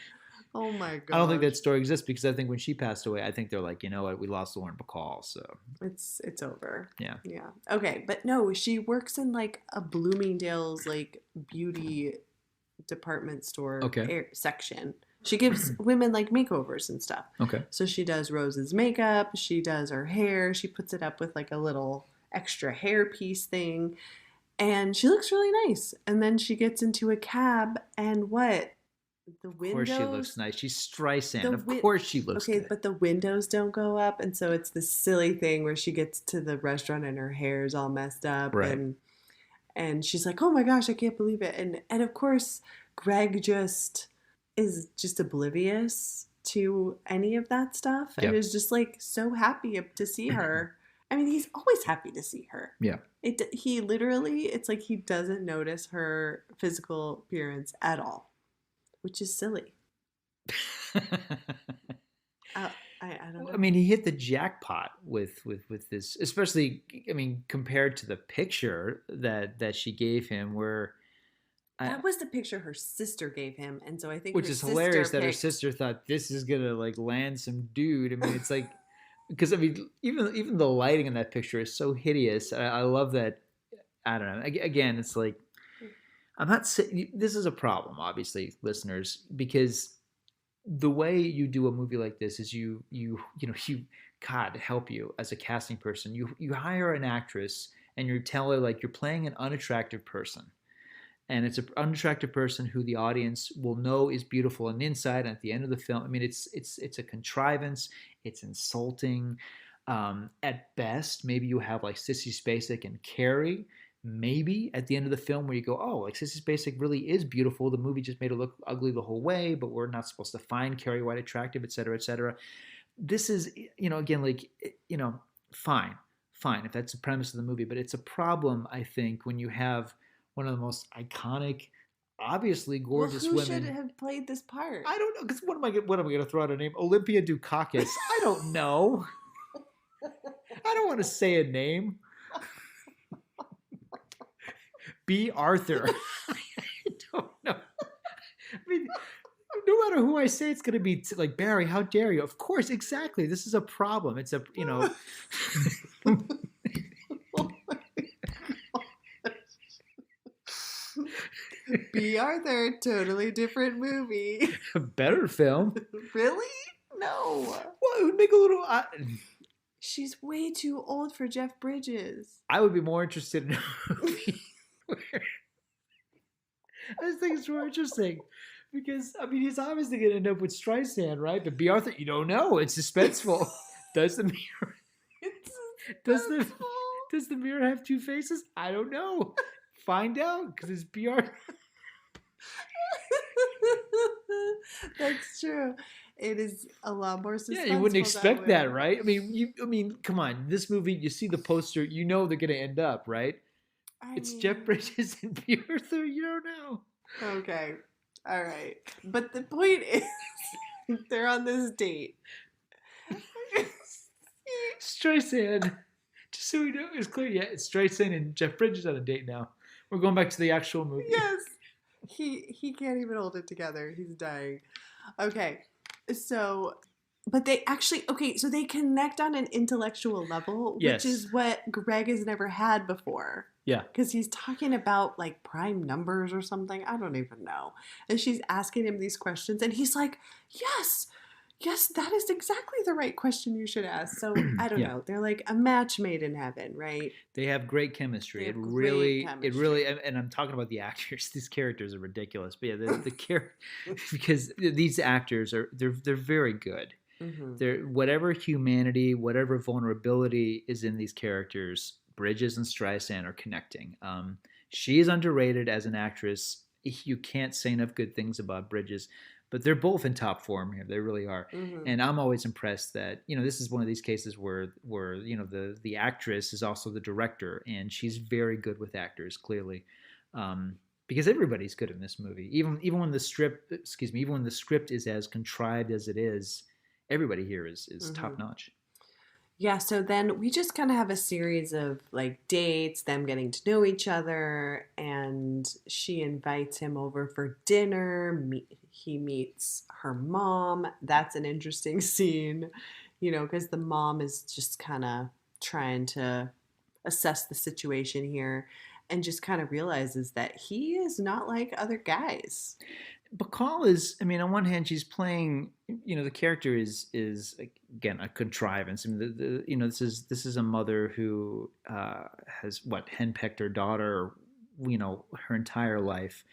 Oh my god! I don't think that story exists because I think when she passed away, I think they're like, you know what, we lost Lauren Bacall, so it's over. Yeah. Okay, but no, she works in like a Bloomingdale's like beauty department store section. She gives women like makeovers and stuff. Okay. So she does Rose's makeup. She does her hair. She puts it up with like a little extra hairpiece thing, and she looks really nice. And then she gets into a cab, and what? The windows. Of course she looks nice. She's Streisand. Of course she looks good. But the windows don't go up, and so it's this silly thing where she gets to the restaurant and her hair's all messed up, right. and she's like, "Oh my gosh, I can't believe it!" And of course, Greg is just oblivious to any of that stuff, and is just like so happy to see her. I mean, he's always happy to see her. Yeah. He literally, it's like he doesn't notice her physical appearance at all. Which is silly. I don't know. I mean, he hit the jackpot with this, especially, I mean, compared to the picture that she gave him, where that was the picture her sister gave him, and so I think which is hilarious that her sister thought this is gonna like land some dude. I mean, it's like because I mean, even the lighting in that picture is so hideous. I love that. I don't know. Again, it's like. I'm not saying this is a problem, obviously, listeners, because the way you do a movie like this is you God help you as a casting person. You hire an actress and you tell her like you're playing an unattractive person, and it's an unattractive person who the audience will know is beautiful on the inside. And at the end of the film, I mean, it's a contrivance. It's insulting. At best, maybe you have like Sissy Spacek and Carrie. Maybe at the end of the film where you go, oh, like Sissy Spacek really is beautiful. The movie just made her look ugly the whole way, but we're not supposed to find Carrie White attractive, et cetera, et cetera. This is, again, like, fine if that's the premise of the movie, but it's a problem, I think, when you have one of the most iconic, obviously gorgeous women. Who should have played this part? I don't know, because what am I going to throw out a name? Olympia Dukakis. I don't know. I don't want to say a name. B. Arthur. I don't know. I mean, no matter who I say, it's going to be like, Barry, how dare you? Of course, exactly. This is a problem. It's a, B. Arthur, totally different movie. A better film. Really? No. Well, it would make a little... She's way too old for Jeff Bridges. I would be more interested in a movie I just think it's more interesting because, I mean, he's obviously going to end up with Streisand, right? But B. Arthur, you don't know. It's suspenseful. Does the mirror... Does the mirror have two faces? I don't know. Find out because it's B. Arthur. That's true. It is a lot more suspenseful. Yeah, you wouldn't expect that, right? I mean, come on. This movie, you see the poster, you know they're going to end up, right? It's Jeff Bridges and B. Arthur. You don't know. Okay. All right. But the point is, they're on this date. Streisand. Just so we know, it's clear. Yeah, it's Streisand and Jeff Bridges on a date now. We're going back to the actual movie. Yes. He can't even hold it together. He's dying. Okay. So... But they actually, so they connect on an intellectual level, yes. Which is what Greg has never had before. Yeah. Because he's talking about like prime numbers or something. I don't even know. And she's asking him these questions and he's like, yes, that is exactly the right question you should ask. So I don't know. They're like a match made in heaven, right? They have great chemistry. It really, and I'm talking about the actors. These characters are ridiculous. But yeah, the because these actors they're very good. Mm-hmm. They're whatever humanity, whatever vulnerability is in these characters, Bridges and Streisand are connecting. She is underrated as an actress. You can't say enough good things about Bridges, but they're both in top form here. They really are. Mm-hmm. And I'm always impressed that, this is one of these cases where the actress is also the director, and she's very good with actors, clearly. Because everybody's good in this movie. Even when the script is as contrived as it is, everybody here is mm-hmm. top notch. Yeah, so then we just kind of have a series of like dates, them getting to know each other, and she invites him over for dinner. He meets her mom. That's an interesting scene, because the mom is just kind of trying to assess the situation here and just kind of realizes that he is not like other guys. Bacall is, I mean, on one hand, she's playing, the character is again a contrivance. I mean, this is a mother who has henpecked her daughter, her entire life,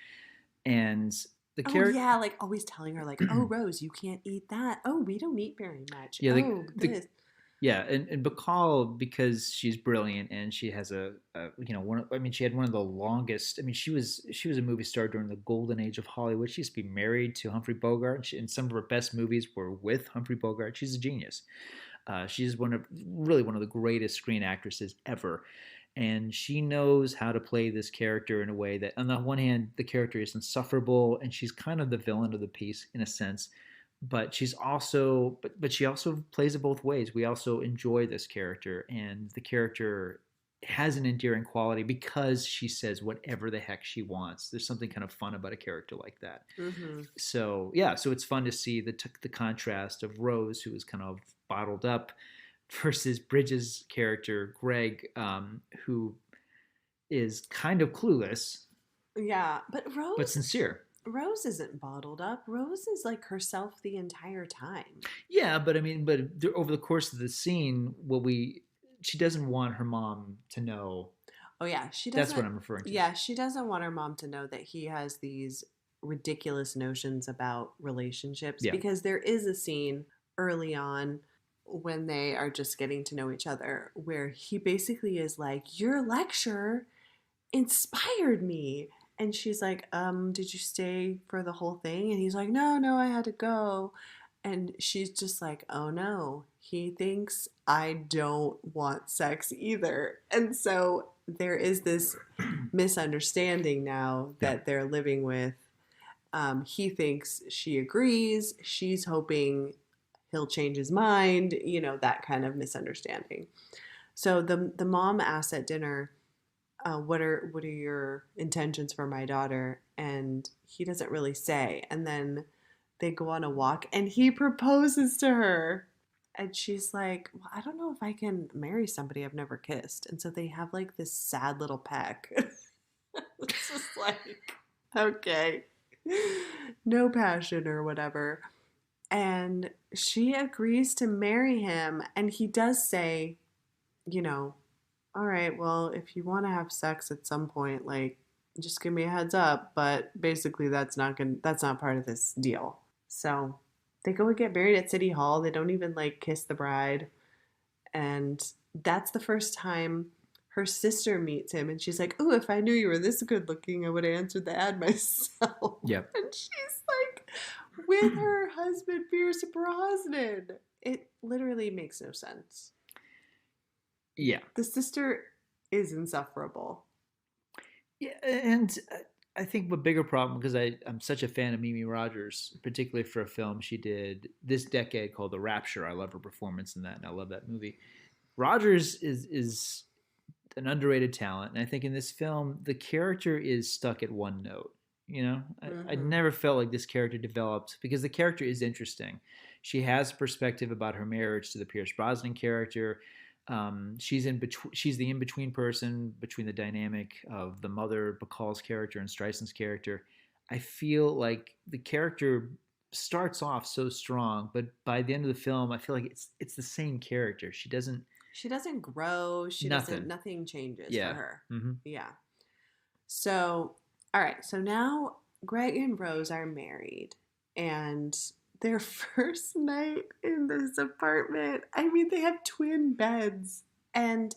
and the character, yeah, like always telling her like, oh, Rose, you can't eat that. Oh, we don't eat very much. Yeah, this. Yeah, and Bacall, because she's brilliant and she has she had one of the longest. I mean, she was a movie star during the golden age of Hollywood. She used to be married to Humphrey Bogart, and some of her best movies were with Humphrey Bogart. She's a genius. She's one of the greatest screen actresses ever, and she knows how to play this character in a way that, on the one hand, the character is insufferable, and she's kind of the villain of the piece in a sense. But she's also, but she also plays it both ways. We also enjoy this character, and the character has an endearing quality because she says whatever the heck she wants. There's something kind of fun about a character like that. Mm-hmm. So it's fun to see the contrast of Rose, who is kind of bottled up, versus Bridges' character Greg, who is kind of clueless. Yeah, but sincere. Rose isn't bottled up. Rose is like herself the entire time. Yeah, but I mean, over the course of the scene, she doesn't want her mom to know. Oh yeah, she doesn't. That's what I'm referring to. Yeah, she doesn't want her mom to know that he has these ridiculous notions about relationships, because there is a scene early on when they are just getting to know each other where he basically is like, your lecture inspired me. And she's like, did you stay for the whole thing? And he's like, no, I had to go. And she's just like, oh no, he thinks I don't want sex either. And so there is this misunderstanding now that they're living with. He thinks she agrees. She's hoping he'll change his mind, that kind of misunderstanding. So the mom asks at dinner, what are your intentions for my daughter? And he doesn't really say. And then they go on a walk and he proposes to her. And she's like, well, I don't know if I can marry somebody I've never kissed. And so they have like this sad little peck. It's just like, okay, no passion or whatever. And she agrees to marry him. And he does say, all right, well, if you want to have sex at some point, like, just give me a heads up. But basically, that's not part of this deal. So they go and get married at City Hall. They don't even like kiss the bride. And that's the first time her sister meets him. And she's like, oh, if I knew you were this good looking, I would have answered the ad myself. Yep. And she's like, with her husband, Pierce-Brosnan. It literally makes no sense. Yeah. The sister is insufferable. Yeah, and I think the bigger problem, because I'm such a fan of Mimi Rogers, particularly for a film she did this decade called The Rapture. I love her performance in that, and I love that movie. Rogers is an underrated talent, and I think in this film, the character is stuck at one note. I never felt like this character developed, because the character is interesting. She has perspective about her marriage to the Pierce Brosnan character. She's the in-between person between the dynamic of the mother, Bacall's character, and Streisand's character. I feel like the character starts off so strong, but by the end of the film, I feel like it's the same character. She doesn't grow. Nothing changes for her. Mm-hmm. Yeah. So, all right. So now Greg and Rose are married, and their first night in this apartment, I mean, they have twin beds, and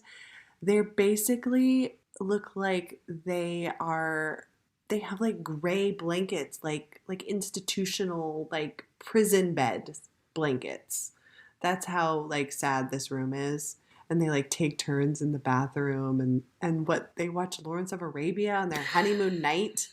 they basically look like they have like gray blankets, like institutional, like prison bed blankets. That's how like sad this room is. And they like take turns in the bathroom, and what they watch Lawrence of Arabia on their honeymoon night.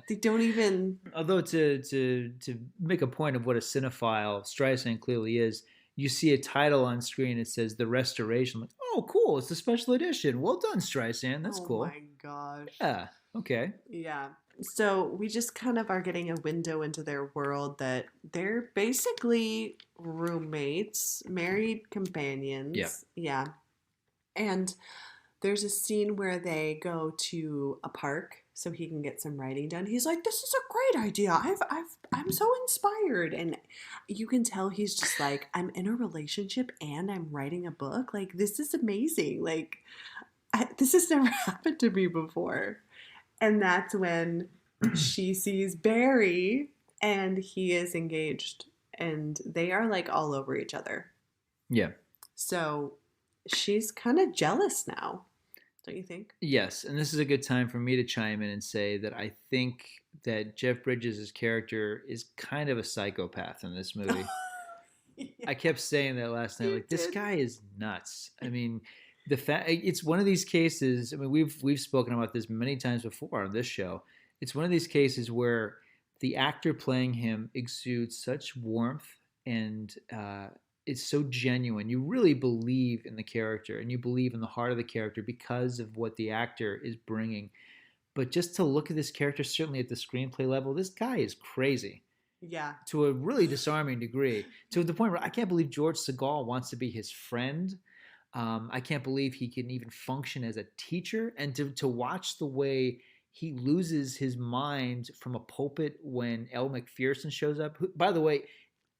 They don't even. Although to make a point of what a cinephile Streisand clearly is, you see a title on screen. It says The Restoration. I'm like, oh, cool. It's a special edition. Well done, Streisand. That's cool. Oh my gosh. Yeah. Okay. Yeah. So we just kind of are getting a window into their world that they're basically roommates, married companions. Yeah. Yeah. And there's a scene where they go to a park so he can get some writing done. He's like, "This is a great idea. I'm so inspired." And you can tell he's just like, "I'm in a relationship and I'm writing a book. Like, this is amazing. Like, this has never happened to me before." And that's when she sees Barry and he is engaged and they are like all over each other. Yeah. So she's kind of jealous now, don't you think? Yes, and this is a good time for me to chime in and say that I think that Jeff Bridges' character is kind of a psychopath in this movie. Yeah. I kept saying that last night. Like, this guy is nuts. I mean, it's one of these cases. I mean, we've spoken about this many times before on this show. It's one of these cases where the actor playing him exudes such warmth and it's so genuine. You really believe in the character and you believe in the heart of the character because of what the actor is bringing. But just to look at this character, certainly at the screenplay level, this guy is crazy. Yeah. To a really disarming degree. To the point where I can't believe George Segal wants to be his friend. I can't believe he can even function as a teacher. And to watch the way he loses his mind from a pulpit when Elle Macpherson shows up. Who, by the way,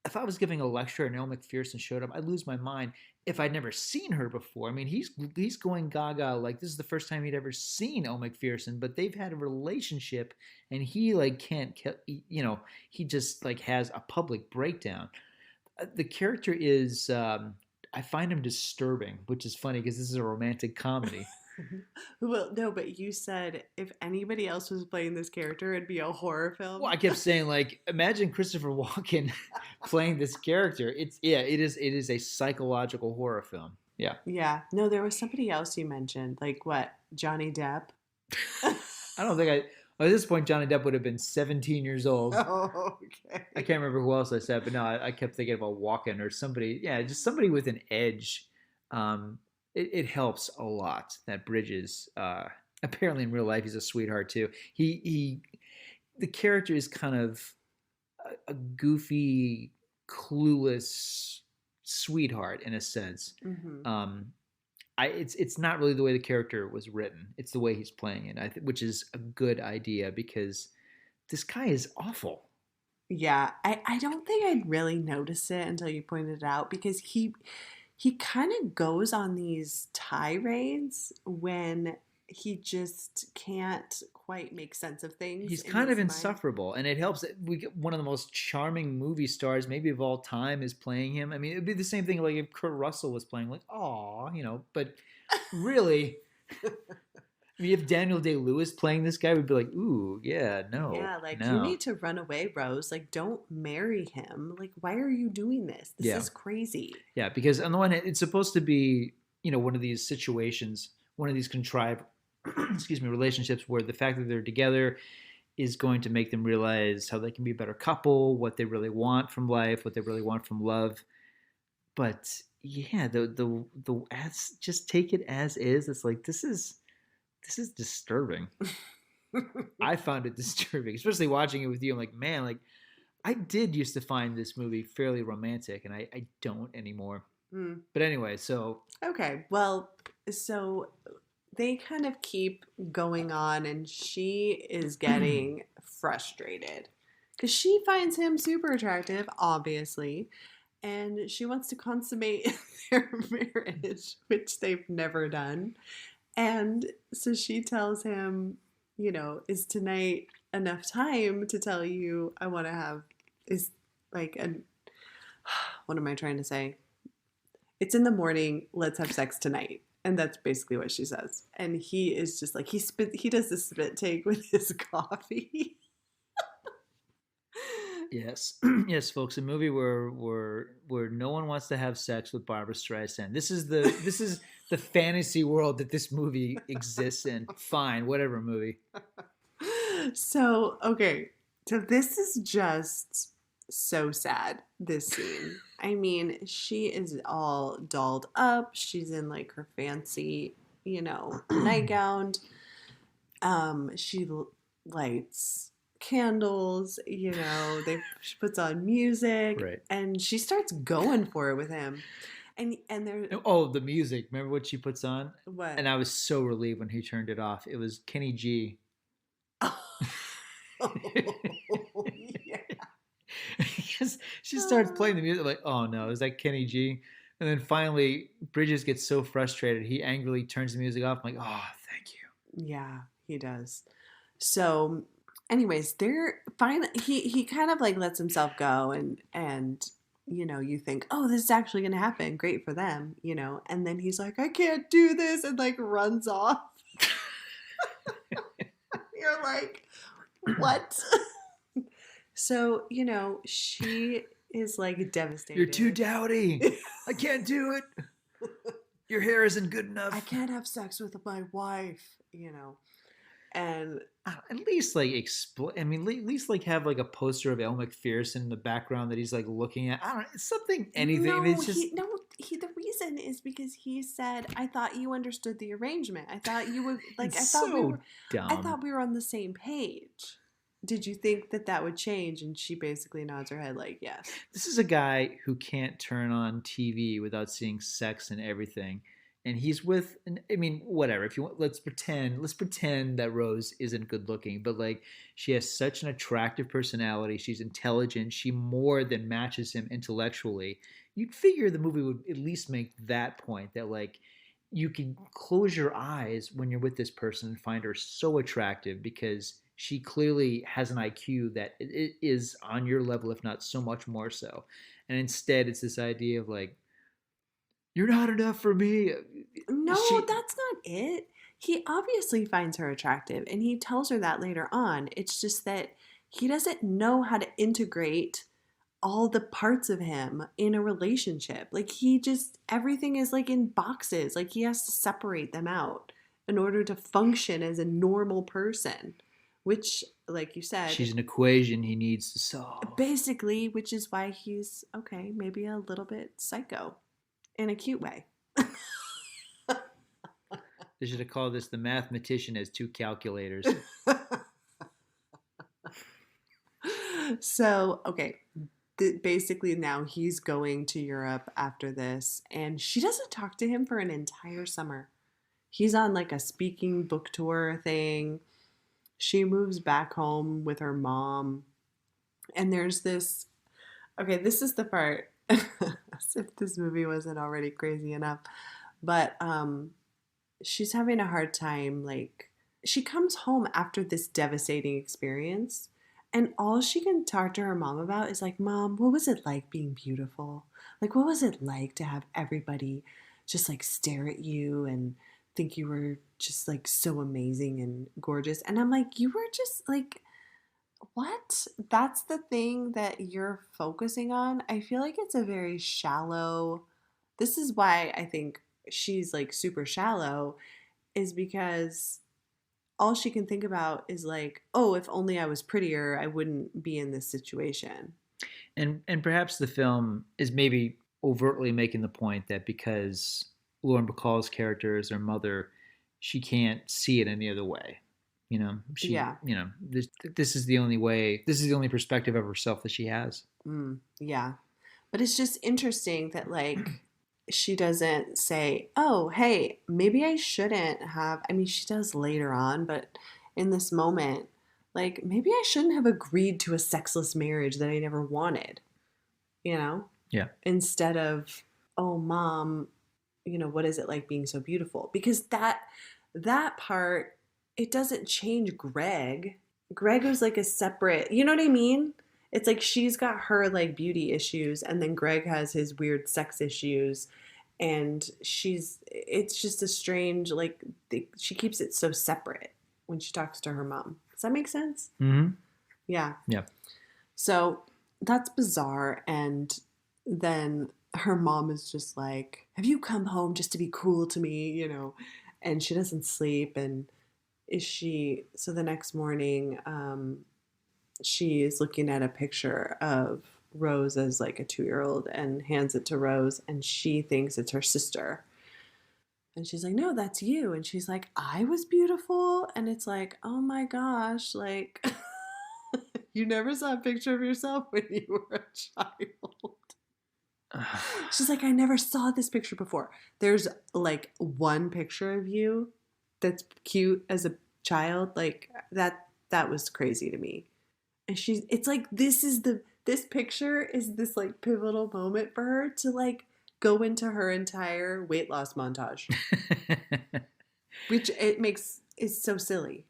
if I was giving a lecture and Elle Macpherson showed up, I'd lose my mind if I'd never seen her before. I mean, he's going gaga like this is the first time he'd ever seen Elle Macpherson, but they've had a relationship and he like can't, you know, he just like has a public breakdown. The character is, I find him disturbing, which is funny because this is a romantic comedy. Well, no, but you said if anybody else was playing this character, it'd be a horror film. Well, I kept saying, like, imagine Christopher Walken playing this character. It is a psychological horror film. Yeah. Yeah. No, there was somebody else you mentioned, like what, Johnny Depp? I don't think at this point, Johnny Depp would have been 17 years old. Oh, okay. I can't remember who else I said, but no, I kept thinking about Walken or somebody. Yeah, just somebody with an edge. It helps a lot that Bridges, apparently in real life, he's a sweetheart too. The character is kind of a goofy, clueless sweetheart in a sense. Mm-hmm. It's not really the way the character was written. It's the way he's playing it, which is a good idea because this guy is awful. Yeah, I don't think I'd really notice it until you pointed it out because he kind of goes on these tirades when he just can't quite make sense of things. He's kind of insufferable, and it helps that we get one of the most charming movie stars maybe of all time is playing him. I mean, it'd be the same thing like if Kurt Russell was playing, like, aw, you know, but really... I mean, if Daniel Day-Lewis playing this guy, we'd be like, ooh, yeah, no. Yeah, like, no. You need to run away, Rose. Like, don't marry him. Like, why are you doing this? This is crazy. Yeah, because on the one hand, it's supposed to be, you know, one of these situations, one of these contrived, relationships where the fact that they're together is going to make them realize how they can be a better couple, what they really want from life, what they really want from love. But, yeah, just take it as is. It's like, this is disturbing. I found it disturbing, especially watching it with you. I'm like, man, like I did used to find this movie fairly romantic, and I don't anymore. But anyway, so okay, well, so they kind of keep going on, and she is getting frustrated because she finds him super attractive, obviously, and she wants to consummate their marriage, which they've never done. And so she tells him, you know, is tonight enough time to tell you I want to have, is like, what am I trying to say? It's in the morning, let's have sex tonight. And that's basically what she says. And he is just like, he does the spit take with his coffee. Yes, yes, folks. A movie where no one wants to have sex with Barbra Streisand. This is the fantasy world that this movie exists in. Fine, whatever movie. So okay, so this is just so sad, this scene. I mean, she is all dolled up. She's in like her fancy, nightgown. She lights candles, she puts on music, Right. and she starts going for it with him. And there. Oh, the music! Remember what she puts on? What? And I was so relieved when he turned it off. It was Kenny G. Yeah. Because she starts playing the music, like, oh no, is that Kenny G? And then finally, Bridges gets so frustrated, he angrily turns the music off. I'm like, oh, thank you. Yeah, he does. So, anyways, he kind of like lets himself go, and you think, oh, this is actually going to happen. Great for them, and then he's like, I can't do this, and like runs off. You're like, what? So, she is like devastated. You're too dowdy. I can't do it. Your hair isn't good enough. I can't have sex with my wife, and at least like at least like have like a poster of Elle McPherson in the background that he's like looking at. I don't know, it's something, anything. No, it's just the reason is because he said, I thought you understood the arrangement. I thought you would like. It's I thought so dumb. I thought we were on the same page. Did you think that would change? And she basically nods her head like, yes. This is a guy who can't turn on TV without seeing sex and everything. And he's with, whatever. If you want, let's pretend that Rose isn't good looking, but like she has such an attractive personality. She's intelligent. She more than matches him intellectually. You'd figure the movie would at least make that point, that like you can close your eyes when you're with this person and find her so attractive because she clearly has an IQ that it is on your level, if not so much more so. And instead, it's this idea of like, you're not enough for me. No, that's not it. He obviously finds her attractive, and he tells her that later on. It's just that he doesn't know how to integrate all the parts of him in a relationship. Like everything is like in boxes. Like he has to separate them out in order to function as a normal person. Which, like you said... she's an equation he needs to solve. Basically, which is why he's, maybe a little bit psycho. In a cute way. They should have called this The Mathematician Has Two Calculators. So, basically now he's going to Europe after this, and she doesn't talk to him for an entire summer. He's on like a speaking book tour thing. She moves back home with her mom. And there's this... this is the part... as if this movie wasn't already crazy enough. But she's having a hard time. Like, she comes home after this devastating experience, and all she can talk to her mom about is like, Mom, what was it like being beautiful? Like, what was it like to have everybody just like stare at you and think you were just like so amazing and gorgeous? And I'm like, you were just like... what? That's the thing that you're focusing on? I feel like it's a very shallow... This is why I think she's like super shallow, is because all she can think about is like, oh, if only I was prettier, I wouldn't be in this situation. And perhaps the film is maybe overtly making the point that because Lauren Bacall's character is her mother, she can't see it any other way. This is the only way, this is the only perspective of herself that she has. Yeah. But it's just interesting that like, she doesn't say, oh, hey, maybe I shouldn't have, she does later on, but in this moment, like, maybe I shouldn't have agreed to a sexless marriage that I never wanted, Yeah. Instead of, oh, Mom, what is it like being so beautiful? Because that part, it doesn't change Greg. Greg was like a separate, you know what I mean? It's like she's got her like beauty issues, and then Greg has his weird sex issues, and it's just a strange, like, she keeps it so separate when she talks to her mom. Does that make sense? Mm-hmm. Yeah. Yeah. So that's bizarre. And then her mom is just like, have you come home just to be cruel to me? And she doesn't sleep. And so the next morning, she is looking at a picture of Rose as like a 2-year-old and hands it to Rose, and she thinks it's her sister. And she's like, no, that's you. And she's like, I was beautiful. And it's like, oh my gosh, like, you never saw a picture of yourself when you were a child. She's like, I never saw this picture before. There's like one picture of you that's cute as a child. Like that was crazy to me. And it's like, this picture is this like pivotal moment for her to like go into her entire weight loss montage, which is so silly.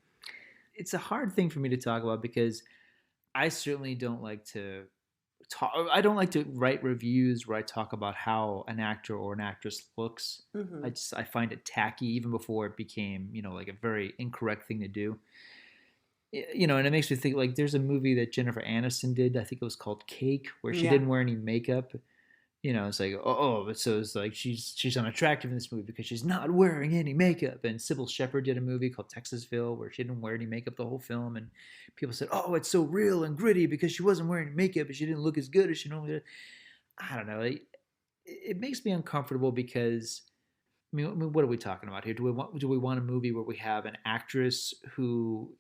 It's a hard thing for me to talk about because I certainly don't like to I don't like to write reviews where I talk about how an actor or an actress looks. Mm-hmm. I find it tacky even before it became, like a very incorrect thing to do. And it makes me think, like, there's a movie that Jennifer Aniston did, I think it was called Cake, where she didn't wear any makeup. It's like, but so it's like she's unattractive in this movie because she's not wearing any makeup. And Sybil Shepherd did a movie called Texasville where she didn't wear any makeup the whole film, and people said, oh, it's so real and gritty because she wasn't wearing makeup and she didn't look as good as she normally did. I don't know. It makes me uncomfortable because, I mean, what are we talking about here? Do we want a movie where we have an actress who,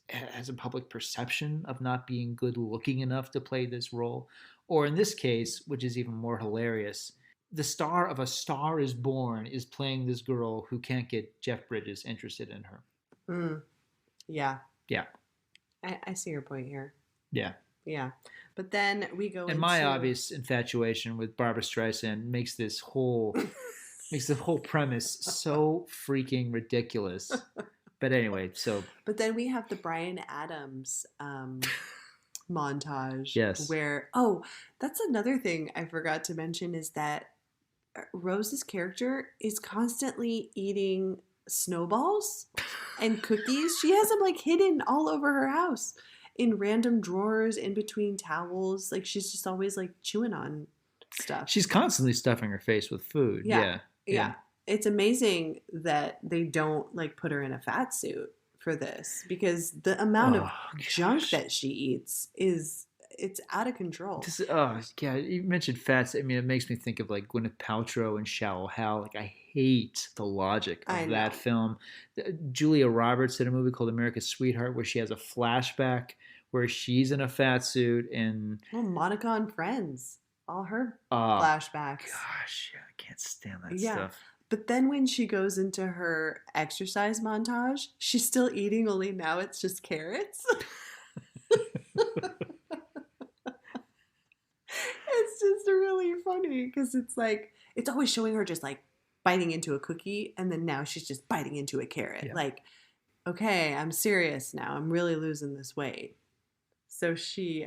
has a public perception of not being good looking enough to play this role? Or in this case, which is even more hilarious, the star of A Star is Born is playing this girl who can't get Jeff Bridges interested in her. Yeah. Yeah. I see your point here. Yeah. Yeah. But then we go and my obvious infatuation with Barbra Streisand makes this whole premise so freaking ridiculous. But anyway, so. But then we have the Bryan Adams montage. Yes. Where, that's another thing I forgot to mention is that Rose's character is constantly eating snowballs and cookies. She has them like hidden all over her house in random drawers, in between towels. Like she's just always like chewing on stuff. She's constantly stuffing her face with food. Yeah. It's amazing that they don't like put her in a fat suit for this, because the amount of junk that she eats it's out of control. You mentioned fats. I mean, it makes me think of like Gwyneth Paltrow and Shallow Hal. Like, I hate the logic of that film. Julia Roberts did a movie called America's Sweetheart where she has a flashback where she's in a fat suit and Monica on Friends, all her flashbacks. Gosh, yeah, I can't stand that stuff. But then when she goes into her exercise montage, she's still eating, only now it's just carrots. It's just really funny because it's like, it's always showing her just like biting into a cookie, and then now she's just biting into a carrot. Yeah. Like, okay, I'm serious now. I'm really losing this weight. So she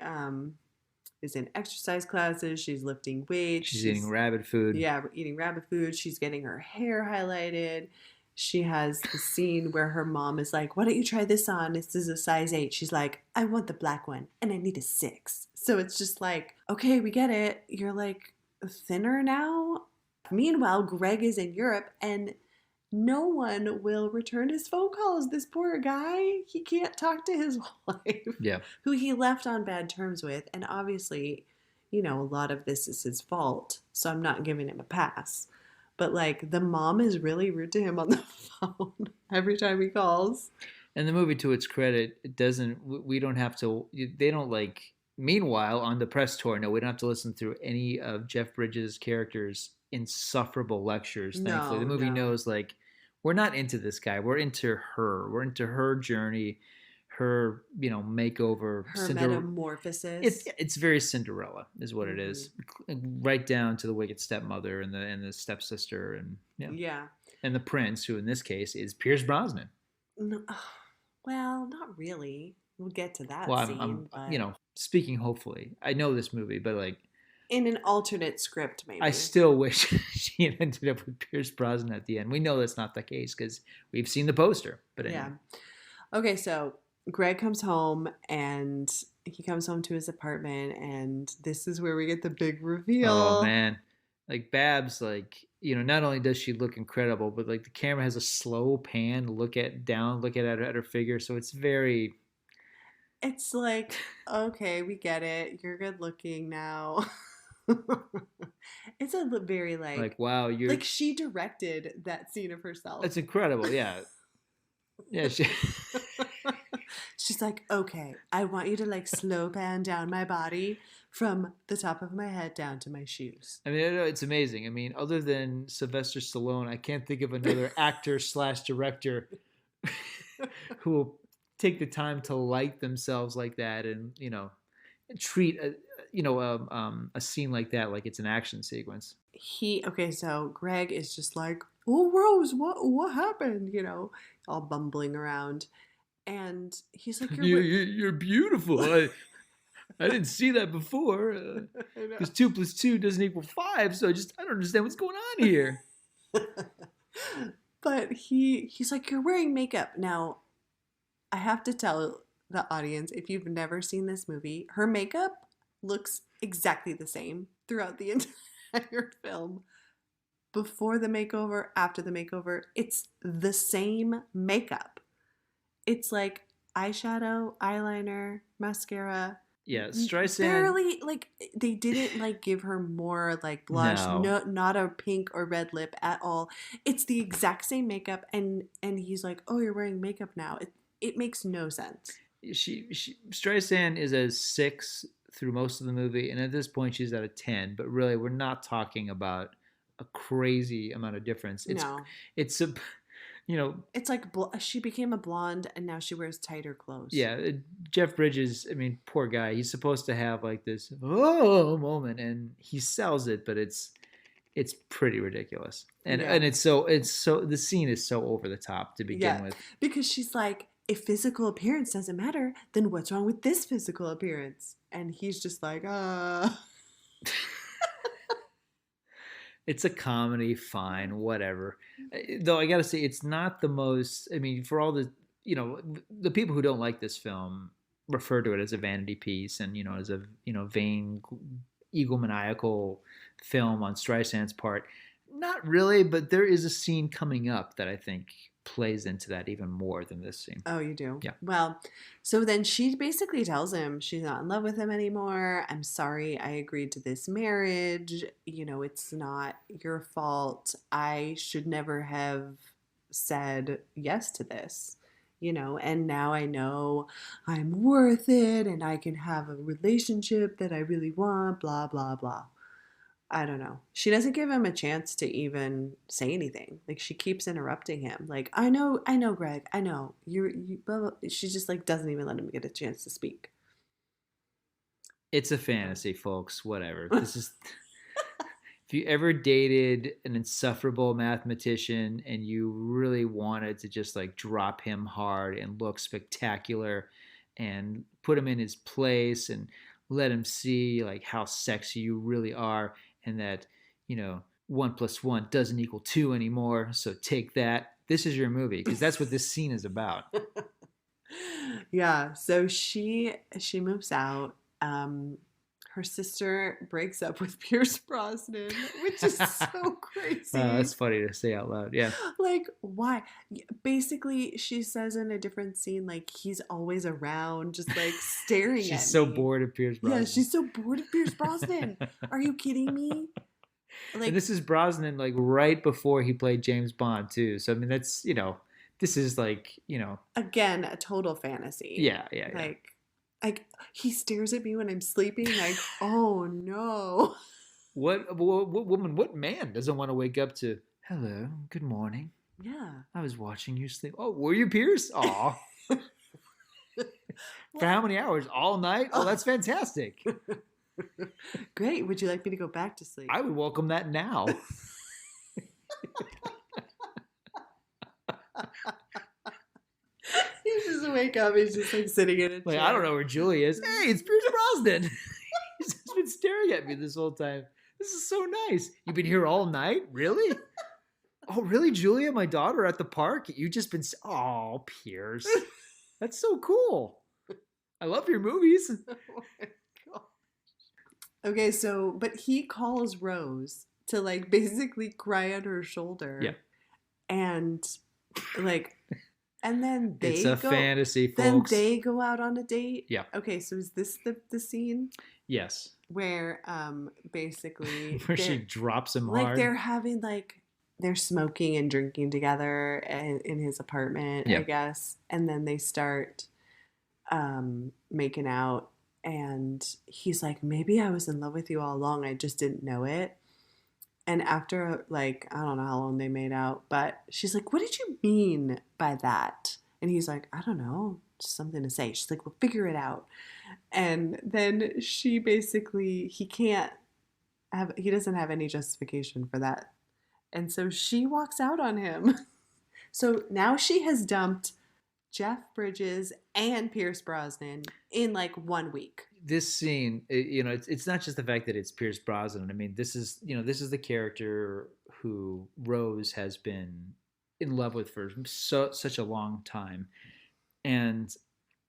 is in exercise classes. She's lifting weights. She's eating rabbit food. Yeah, eating rabbit food. She's getting her hair highlighted. She has the scene where her mom is like, why don't you try this on? This is a size 8. She's like, I want the black one and I need a 6. So it's just like, okay, we get it. You're like thinner now. Meanwhile, Greg is in Europe and no one will return his phone calls. This poor guy, he can't talk to his wife, who he left on bad terms with. And obviously, a lot of this is his fault. So I'm not giving him a pass. But, like, the mom is really rude to him on the phone every time he calls. And the movie, to its credit, we don't have to, they don't, like, meanwhile, on the press tour, no, we don't have to listen through any of Jeff Bridges' characters' insufferable lectures, thankfully. The movie knows, like, we're not into this guy. We're into her. We're into her journey, her, makeover. Her metamorphosis. It's very Cinderella is what it is. Right down to the wicked stepmother and the stepsister and and the prince, who in this case is Pierce Brosnan. No, well, not really. We'll get to that scene. I'm speaking hopefully. I know this movie, but like in an alternate script, maybe. I still wish she had ended up with Pierce Brosnan at the end. We know that's not the case because we've seen the poster. But anyway. Yeah. Okay, so Greg comes home and he comes home to his apartment, and this is where we get the big reveal. Oh man. Like Babs, like, not only does she look incredible, but like the camera has a slow pan, look at her figure. So it's very, It's like, okay, we get it. You're good looking now. It's a very Like, wow, you're like she directed that scene of herself. That's incredible. Yeah. Yeah. She's like, okay, I want you to like slow pan down my body from the top of my head down to my shoes. I mean, it's amazing. I mean, other than Sylvester Stallone, I can't think of another actor / director who will take the time to light themselves like that and, you know, treat a scene like that like it's an action sequence. So Greg is just like, oh, Rose, what happened? You know, all bumbling around. And he's like, you're beautiful. I didn't see that before. Because 2 + 2 doesn't equal 5, so I don't understand what's going on here. But he's like, you're wearing makeup. Now, I have to tell the audience, if you've never seen this movie, her makeup looks exactly the same throughout the entire film. Before the makeover, after the makeover, it's the same makeup. It's like eyeshadow, eyeliner, mascara. Yeah, Streisand. Barely, like, they didn't, like, give her more, like, blush. No, not a pink or red lip at all. It's the exact same makeup, and he's like, oh, you're wearing makeup now. It makes no sense. Streisand is a 6 through most of the movie, and at this point she's at a 10, but really we're not talking about a crazy amount of difference. It's a... You know, it's like she became a blonde and now she wears tighter clothes. Yeah, Jeff Bridges, I mean, poor guy. He's supposed to have like this moment, and he sells it, but it's pretty ridiculous. And it's so the scene is so over the top to begin with. Because she's like, if physical appearance doesn't matter, then what's wrong with this physical appearance? And he's just like, It's a comedy, fine, whatever. Though I got to say, it's not the most, I mean, for all the, you know, the people who don't like this film refer to it as a vanity piece and, you know, as a, you know, vain, egomaniacal film on Streisand's part. Not really, but there is a scene coming up that I think plays into that even more than this scene. Oh, you do? Yeah. Well, so then she basically tells him she's not in love with him anymore. I'm sorry I agreed to this marriage. You know, it's not your fault. I should never have said yes to this. You know, and now I know I'm worth it and I can have a relationship that I really want, blah, blah, blah. I don't know. She doesn't give him a chance to even say anything. Like, she keeps interrupting him. Like, I know, Greg. I know. You blah, blah. She just, like, doesn't even let him get a chance to speak. It's a fantasy, folks. Whatever. This is... If you ever dated an insufferable mathematician and you really wanted to just, like, drop him hard and look spectacular and put him in his place and let him see, like, how sexy you really are, and that, you know, 1 + 1 doesn't equal 2 anymore, so take that. This is your movie, because that's what this scene is about. Yeah, so she moves out. Her sister breaks up with Pierce Brosnan, which is so crazy. That's funny to say out loud, yeah. Like, why? Basically, she says in a different scene, like, he's always around, just, like, staring at me. She's so bored of Pierce Brosnan. Yeah, she's so bored of Pierce Brosnan. Are you kidding me? Like, and this is Brosnan, like, right before he played James Bond, too. So, I mean, that's, you know, this is, like, you know. Again, a total fantasy. Yeah. Like, he stares at me when I'm sleeping, like, oh, no. What woman, what man doesn't want to wake up to, hello, good morning. Yeah. I was watching you sleep. Oh, were you Pierce? Aw. For how many hours? All night? Oh, that's fantastic. Great. Would you like me to go back to sleep? I would welcome that now. He just wake up. He's just like sitting in a chair. Like, I don't know where Julie is. Hey, it's Pierce Brosnan. He's just been staring at me this whole time. This is so nice. You've been here all night? Really? Oh, really, Julia, my daughter at the park? You've just been... Oh, Pierce. That's so cool. I love your movies. Oh, my gosh. Okay, so, but he calls Rose to, like, basically cry on her shoulder. Yeah. And, like... And then it's a fantasy, folks. Then they go out on a date. Yeah. Okay, so is this the scene? Yes. Where basically where she drops him like hard. They're having they're smoking and drinking together in his apartment, I guess. And then they start making out, and he's like, maybe I was in love with you all along, I just didn't know it. And after, like, I don't know how long they made out, but she's like, what did you mean by that? And he's like, I don't know, just something to say. She's like, well, figure it out. And then she basically, he doesn't have any justification for that. And so she walks out on him. So now she has dumped Jeff Bridges and Pierce Brosnan in like 1 week. This scene, it's not just the fact that it's Pierce Brosnan. I mean, this is the character who Rose has been in love with for such a long time. And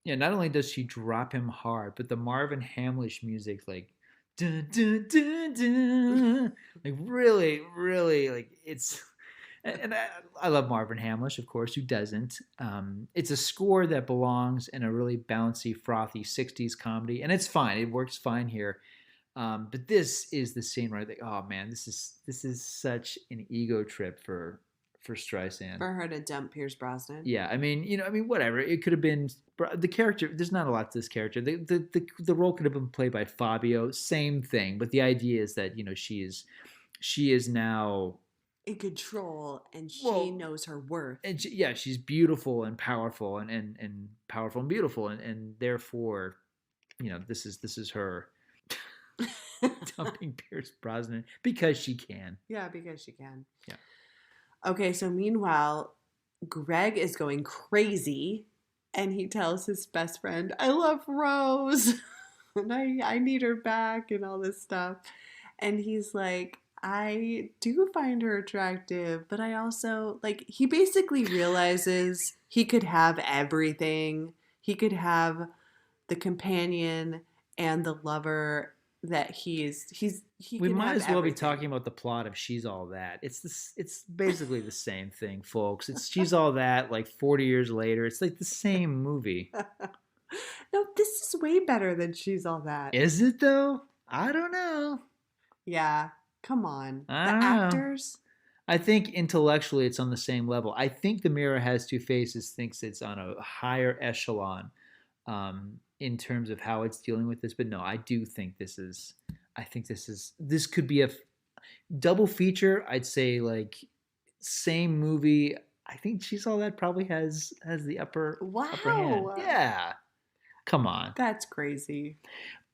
not only does she drop him hard, but the Marvin Hamlish music, like, dun, dun, dun, dun, like really, really, like it's. And I love Marvin Hamlish, of course. Who doesn't? It's a score that belongs in a really bouncy, frothy 60s comedy. And it's fine. It works fine here. But this is the scene where I think, oh, man, this is such an ego trip for Streisand. For her to dump Pierce Brosnan? Yeah. I mean, whatever. It could have been the character. There's not a lot to this character. The role could have been played by Fabio. Same thing. But the idea is that, she is now in control, and she knows her worth. And she's beautiful and powerful, and powerful and beautiful, and therefore, this is her dumping Pierce Brosnan because she can. Yeah, because she can. Yeah. Okay, so meanwhile, Greg is going crazy, and he tells his best friend, "I love Rose, and I need her back," and all this stuff, and he's like, I do find her attractive, but I also, like, he basically realizes he could have everything. He could have the companion and the lover that we might as well be talking about the plot of She's All That. It's basically the same thing, folks. It's She's All That, like 40 years later. It's like the same movie. No, this is way better than She's All That. Is it, though? I don't know. Yeah. Come on. The actors? I think intellectually it's on the same level. I think The Mirror Has Two Faces thinks it's on a higher echelon in terms of how it's dealing with this. But no, I do think this could be a double feature. I'd say, like, same movie. I think She's All That probably has the upper hand. Yeah. Come on. That's crazy.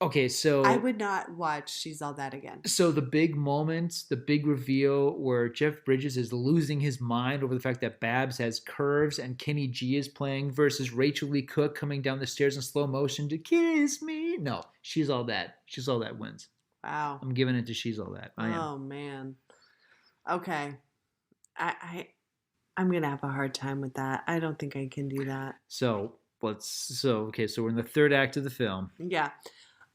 Okay, so I would not watch She's All That again. So the big moment, the big reveal where Jeff Bridges is losing his mind over the fact that Babs has curves and Kenny G is playing versus Rachel Lee Cook coming down the stairs in slow motion to kiss me. No, She's All That. She's All That wins. Wow. I'm giving it to She's All That. I am. Oh, man. Okay. I'm going to have a hard time with that. I don't think I can do that. So we're in the third act of the film. Yeah.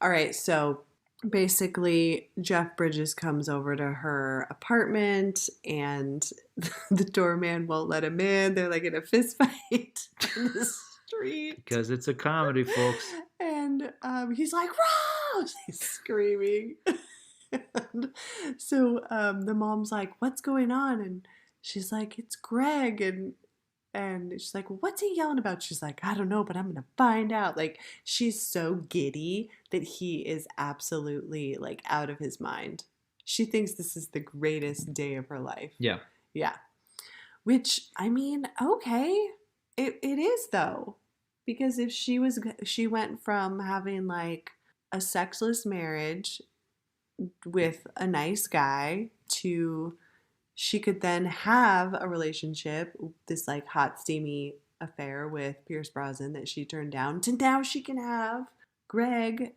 All right, so basically Jeff Bridges comes over to her apartment, and the doorman won't let him in. They're like in a fist fight in the street. Because it's a comedy, folks. And he's like, Rose! He's screaming. And so the mom's like, what's going on? And she's like, it's Greg. And she's like, well, what's he yelling about? She's like, I don't know, but I'm going to find out. Like, she's so giddy that he is absolutely, like, out of his mind. She thinks this is the greatest day of her life. Yeah. Yeah. Which, I mean, okay. It is, though. Because if she went from having, like, a sexless marriage with a nice guy to she could then have a relationship, this like hot, steamy affair with Pierce Brosnan that she turned down, to now she can have Greg,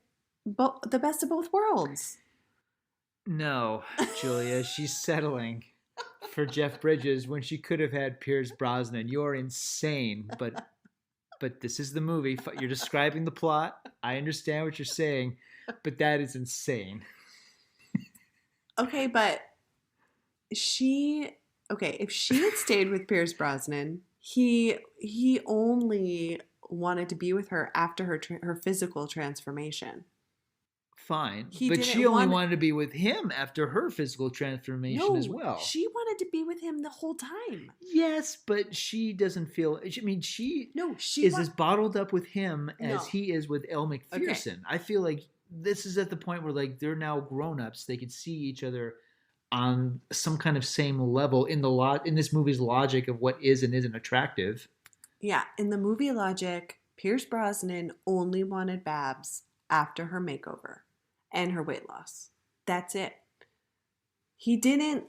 the best of both worlds. No, Julia, she's settling for Jeff Bridges when she could have had Pierce Brosnan. You're insane, but this is the movie. You're describing the plot. I understand what you're saying, but that is insane. Okay, but if she had stayed with Pierce Brosnan, he only wanted to be with her after her physical transformation. Fine. He But didn't she only want- wanted to be with him after her physical transformation as well. She wanted to be with him the whole time. Yes, but she doesn't feel. I mean, she she is as bottled up with him as No. he is with Elle McPherson. I feel like this is at the point where like they're now grown-ups. They could see each other on some kind of same level in in this movie's logic of what is and isn't attractive. Yeah, in the movie logic, Pierce Brosnan only wanted Babs after her makeover and her weight loss. That's it. He didn't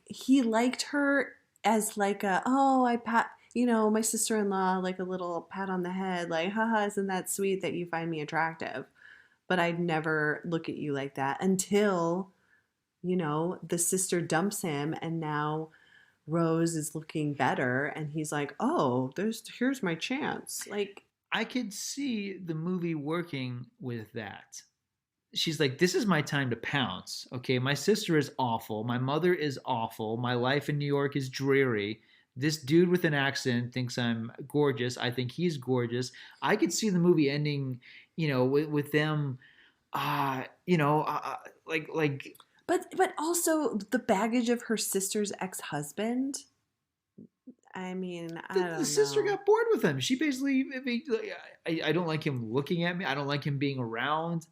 he liked her as like I pat, my sister-in-law, like a little pat on the head, like, haha, isn't that sweet that you find me attractive? But I'd never look at you like that until, the sister dumps him and now Rose is looking better and he's like, oh, here's my chance. Like, I could see the movie working with that. She's like, this is my time to pounce. Okay, my sister is awful. My mother is awful. My life in New York is dreary. This dude with an accent thinks I'm gorgeous. I think he's gorgeous. I could see the movie ending, with them, But also the baggage of her sister's ex-husband. I mean, I don't know. The sister got bored with him. She basically, I don't like him looking at me. I don't like him being around.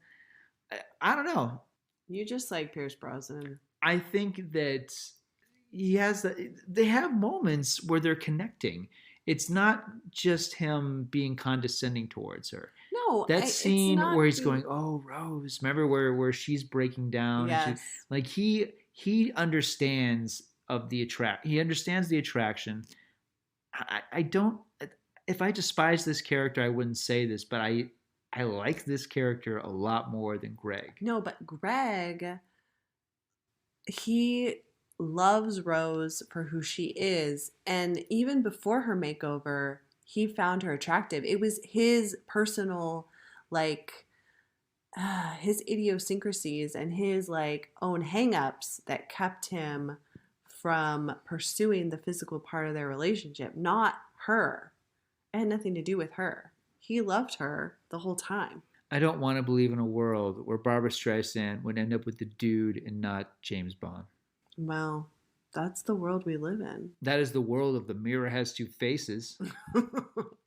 I don't know. You just like Pierce Brosnan. I think that they have moments where they're connecting. It's not just him being condescending towards her. No, that scene where he's going, "Oh, Rose," remember where she's breaking down? Yes. He understands He understands the attraction. I don't. If I despise this character, I wouldn't say this, but I like this character a lot more than Greg. No, but Greg, he loves Rose for who she is. And even before her makeover, he found her attractive. It was his personal, his idiosyncrasies and his own hangups that kept him from pursuing the physical part of their relationship, not her. It had nothing to do with her. He loved her the whole time. I don't want to believe in a world where Barbra Streisand would end up with the dude and not James Bond. Well, that's the world we live in. That is the world of The Mirror Has Two Faces.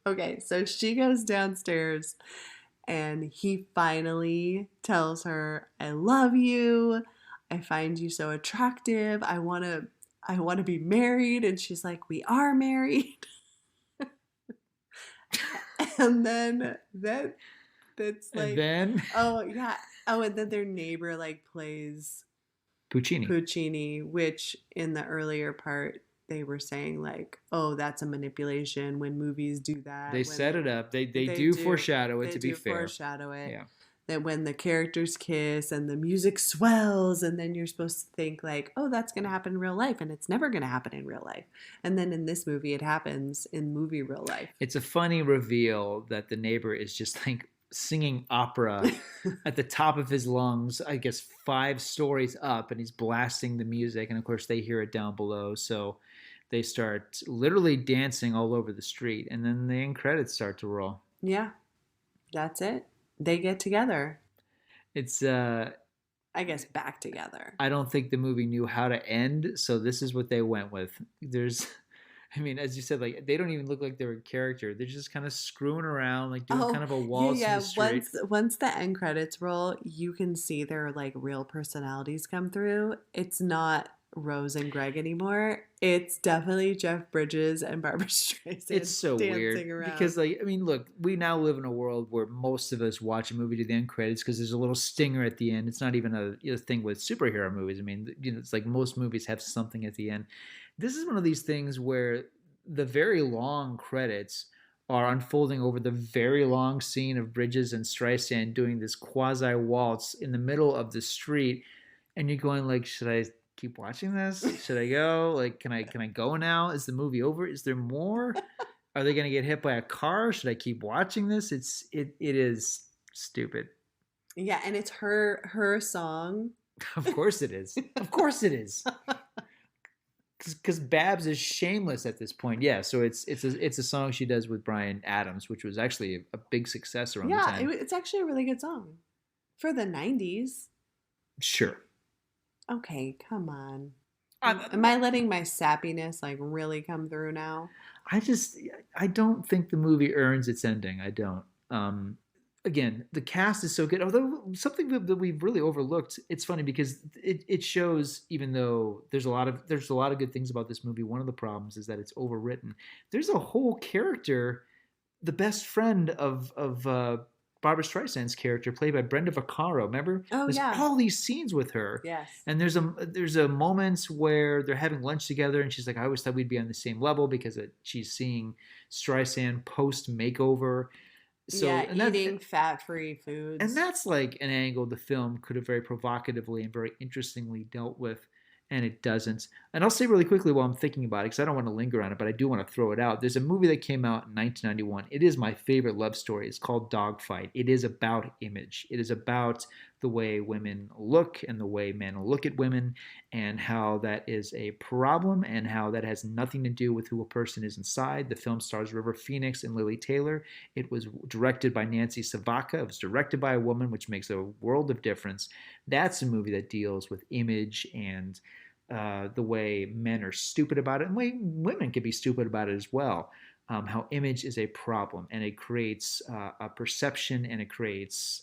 Okay, so she goes downstairs and he finally tells her, I love you. I find you so attractive. I want to be married. And she's like, we are married. And then that's like, and then oh yeah, and then their neighbor plays Puccini, which in the earlier part they were saying oh, that's a manipulation when movies do that. They set it up. They do foreshadow it. To be fair, foreshadow it. Yeah. That when the characters kiss and the music swells, and then you're supposed to think oh, that's going to happen in real life, and it's never going to happen in real life. And then in this movie, it happens in movie real life. It's a funny reveal that the neighbor is just singing opera at the top of his lungs, I guess 5 stories up, and he's blasting the music. And of course, they hear it down below. So they start literally dancing all over the street. And then the end credits start to roll. Yeah, that's it. They get together. It's I guess back together. I don't think the movie knew how to end, so this is what they went with. As you said, they don't even look like they're a character. They're just kind of screwing around, doing kind of a waltz in the street. Once the end credits roll, you can see their real personalities come through. It's not Rose and Greg anymore. It's definitely Jeff Bridges and Barbra Streisand. It's so weird around. Because look, we now live in a world where most of us watch a movie to the end credits because there's a little stinger at the end. It's not even a thing with superhero movies. It's most movies have something at the end. This is one of these things where the very long credits are unfolding over the very long scene of Bridges and Streisand doing this quasi waltz in the middle of the street, and you're going should I keep watching this? Should I go? Can I go now? Is the movie over? Is there more? Are they going to get hit by a car? Should I keep watching this? It is stupid. Yeah, and it's her song. Of course it is. Of course it is. because Babs is shameless at this point. Yeah, so it's a song she does with Bryan Adams, which was actually a big success around the time. It's actually a really good song for the 90s. Sure. Okay, come on. Am I letting my sappiness like really come through now? I don't think the movie earns its ending. I don't. Again, the cast is so good. Although something that we've really overlooked, it's funny because it shows, even though there's a lot of good things about this movie, one of the problems is that it's overwritten. There's a whole character, the best friend of Barbra Streisand's character, played by Brenda Vaccaro. Remember? There's all these scenes with her. Yes. And there's a moment where they're having lunch together, and she's like, "I always thought we'd be on the same level," because she's seeing Streisand post makeover. So, eating fat-free foods. And that's like an angle the film could have very provocatively and very interestingly dealt with, and it doesn't. And I'll say really quickly while I'm thinking about it, because I don't want to linger on it, but I do want to throw it out. There's a movie that came out in 1991. It is my favorite love story. It's called Dogfight. It is about image. It is about the way women look and the way men look at women, and how that is a problem and how that has nothing to do with who a person is inside. The film stars River Phoenix and Lily Taylor. It was directed by Nancy Savaca. It was directed by a woman, which makes a world of difference. That's a movie that deals with image and the way men are stupid about it, and the way women can be stupid about it as well. How image is a problem, and it creates a perception, and it creates,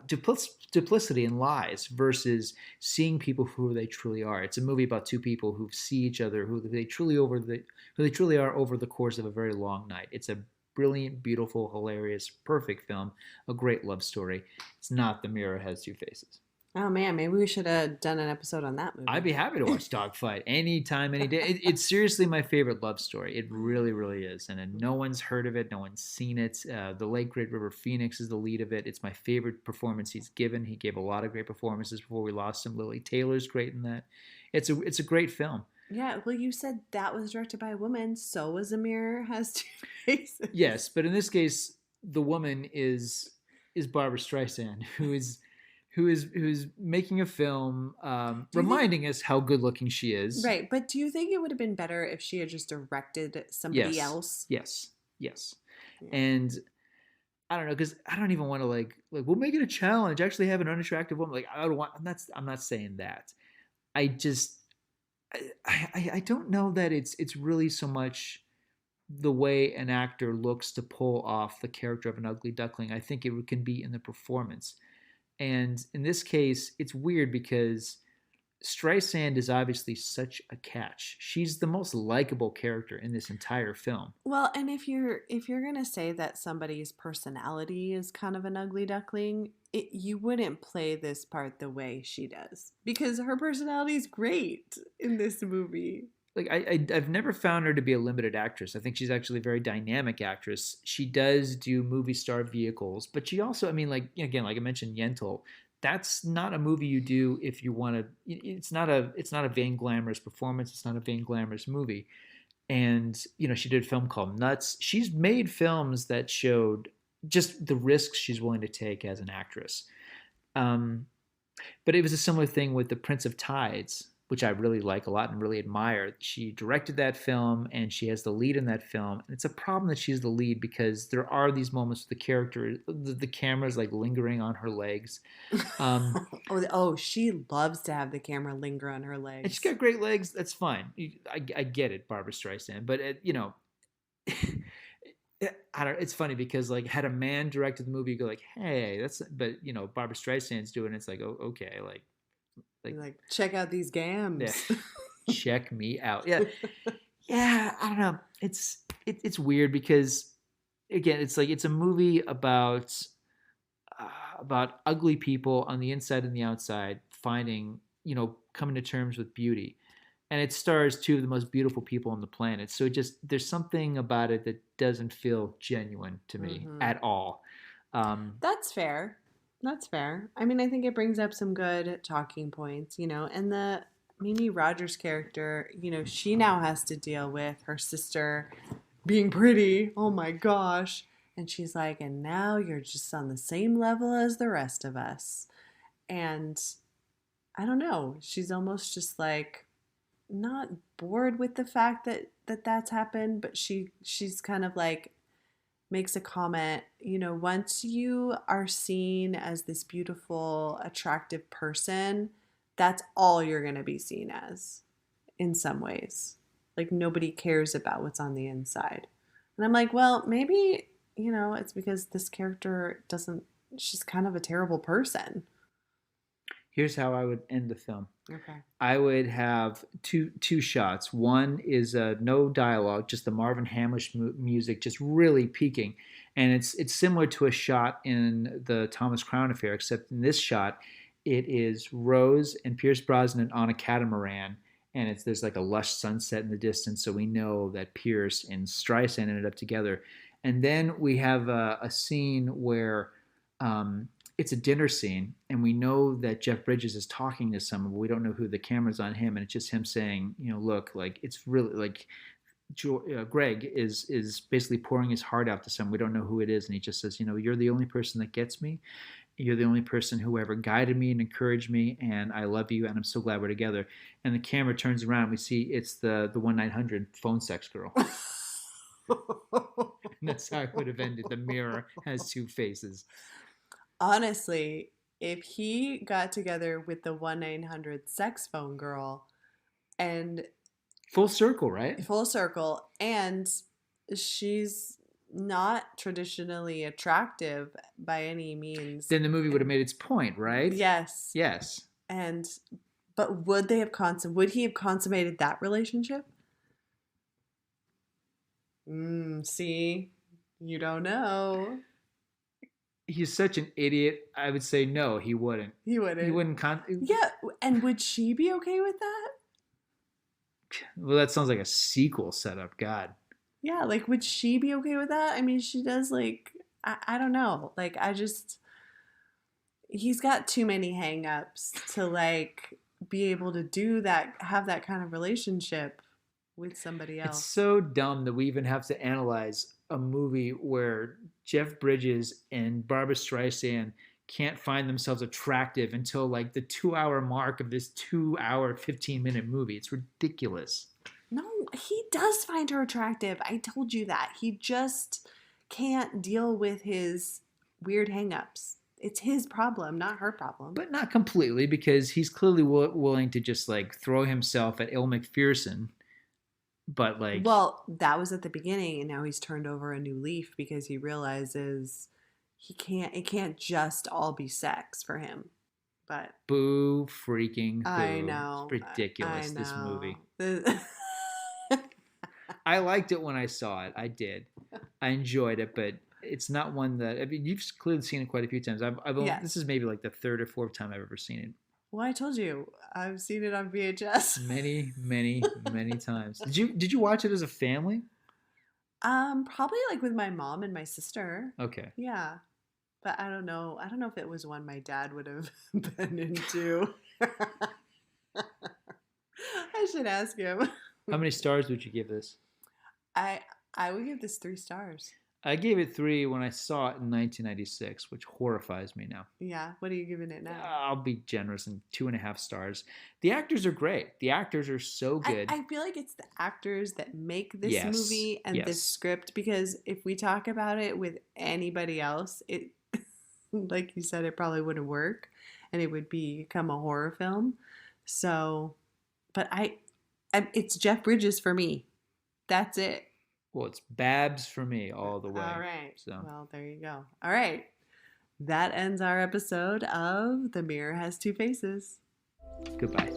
duplicity and lies versus seeing people for who they truly are. It's a movie about two people who see each other, who they truly are over the course of a very long night. It's a brilliant, beautiful, hilarious, perfect film, a great love story. It's not The Mirror Has Two Faces. Oh man, maybe we should have done an episode on that movie. I'd be happy to watch Dogfight anytime, any day. It's seriously my favorite love story. It really, really is. And no one's heard of it. No one's seen it. The late, great River Phoenix is the lead of it. It's my favorite performance he's given. He gave a lot of great performances before we lost him. Lily Taylor's great in that. It's a great film. Yeah, well, you said that was directed by a woman. So was A Mirror Has Two Faces. Yes, but in this case, the woman is Barbra Streisand, who's making a film reminding us how good looking she is. Right, but do you think it would have been better if she had just directed somebody else? Yes. Yeah. And I don't know, because I don't even want to like we'll make it a challenge. Actually, have an unattractive woman. Like I don't want. I'm not saying that. I don't know that it's really so much the way an actor looks to pull off the character of an ugly duckling. I think it can be in the performance. And in this case, it's weird because Streisand is obviously such a catch. She's the most likable character in this entire film. Well, and if you're gonna say that somebody's personality is kind of an ugly duckling, you wouldn't play this part the way she does, because her personality is great in this movie. Like I've never found her to be a limited actress. I think she's actually a very dynamic actress. She does do movie star vehicles, but she also, I mean, like again, like I mentioned, Yentl. That's not a movie you do if you want to. It's not a vain glamorous performance. It's not a vain glamorous movie. And she did a film called Nuts. She's made films that showed just the risks she's willing to take as an actress. But it was a similar thing with The Prince of Tides, which I really like a lot and really admire. She directed that film, and she has the lead in that film. And it's a problem that she's the lead because there are these moments with the character, the camera's like lingering on her legs. She loves to have the camera linger on her legs. And she's got great legs. That's fine. I get it, Barbra Streisand. But I don't. It's funny because like had a man directed the movie, you go like, hey, that's. But Barbra Streisand's doing it. It's like, oh, okay, like check out these gams. Yeah. Check me out. Yeah. Yeah, I don't know. It's weird because again, it's like it's a movie about ugly people on the inside and the outside finding, coming to terms with beauty. And it stars two of the most beautiful people on the planet. So there's something about it that doesn't feel genuine to me at all. That's fair. That's fair. I mean, I think it brings up some good talking points, and the Mimi Rogers character, she now has to deal with her sister being pretty. Oh my gosh. And she's like, and now you're just on the same level as the rest of us. And I don't know. She's almost just like not bored with the fact that that's happened, but she's kind of like makes a comment, once you are seen as this beautiful, attractive person, that's all you're going to be seen as in some ways. Like nobody cares about what's on the inside. And I'm like, well, maybe, it's because this character she's kind of a terrible person. Here's how I would end the film. Okay. I would have two shots. One is no dialogue, just the Marvin Hamlish music, just really peaking, and it's similar to a shot in the Thomas Crown Affair, except in this shot, it is Rose and Pierce Brosnan on a catamaran, and there's like a lush sunset in the distance, so we know that Pierce and Streisand ended up together. And then we have a scene where it's a dinner scene, and we know that Jeff Bridges is talking to someone, but we don't know who. The camera's on him, and it's just him saying, look, like it's really like Greg is basically pouring his heart out to someone. We don't know who it is, and he just says, you're the only person that gets me. You're the only person who ever guided me and encouraged me, and I love you, and I'm so glad we're together. And the camera turns around, and we see it's the 1-900 phone sex girl. And that's how it would have ended. The mirror has two faces. Honestly, if he got together with the 1-900 sex phone girl and full circle, right? Full circle, and she's not traditionally attractive by any means, then the movie would have made its point, right? Yes. Yes. But would he have consummated that relationship? See, you don't know. He's such an idiot. I would say no, he wouldn't. He wouldn't. He wouldn't. Yeah, and would she be okay with that? Well, that sounds like a sequel setup. God. Yeah, like, would she be okay with that? I mean, she does, like, I don't know. Like, he's got too many hang-ups to, like, be able to do that, have that kind of relationship with somebody else. It's so dumb that we even have to analyze a movie where Jeff Bridges and Barbra Streisand can't find themselves attractive until like the 2-hour mark of this 2-hour, 15-minute movie. It's ridiculous. No, he does find her attractive. I told you that. He just can't deal with his weird hangups. It's his problem, not her problem. But not completely, because he's clearly willing to just like throw himself at Elle Macpherson. But like, well, that was at the beginning, and now he's turned over a new leaf because he realizes it can't just all be sex for him. But boo freaking boo. I know. It's ridiculous, this movie. I liked it when I saw it. I did. I enjoyed it, but it's not one that, I mean, you've clearly seen it quite a few times. I've only, yes. This is maybe like the third or fourth time I've ever seen it. Well, I told you, I've seen it on VHS. Many, many, many times. Did you watch it as a family? Probably like with my mom and my sister. Okay. Yeah. But I don't know. I don't know if it was one my dad would have been into. I should ask him. How many stars would you give this? I would give this 3 stars. I gave it 3 when I saw it in 1996, which horrifies me now. Yeah, what are you giving it now? I'll be generous and 2.5 stars. The actors are great. The actors are so good. I feel like it's the actors that make this movie and this script, because if we talk about it with anybody else, it, like you said, it probably wouldn't work, and it would become a horror film. So, but it's Jeff Bridges for me. That's it. Well, it's Babs for me all the way. All right. So. Well, there you go. All right. That ends our episode of The Mirror Has Two Faces. Goodbye.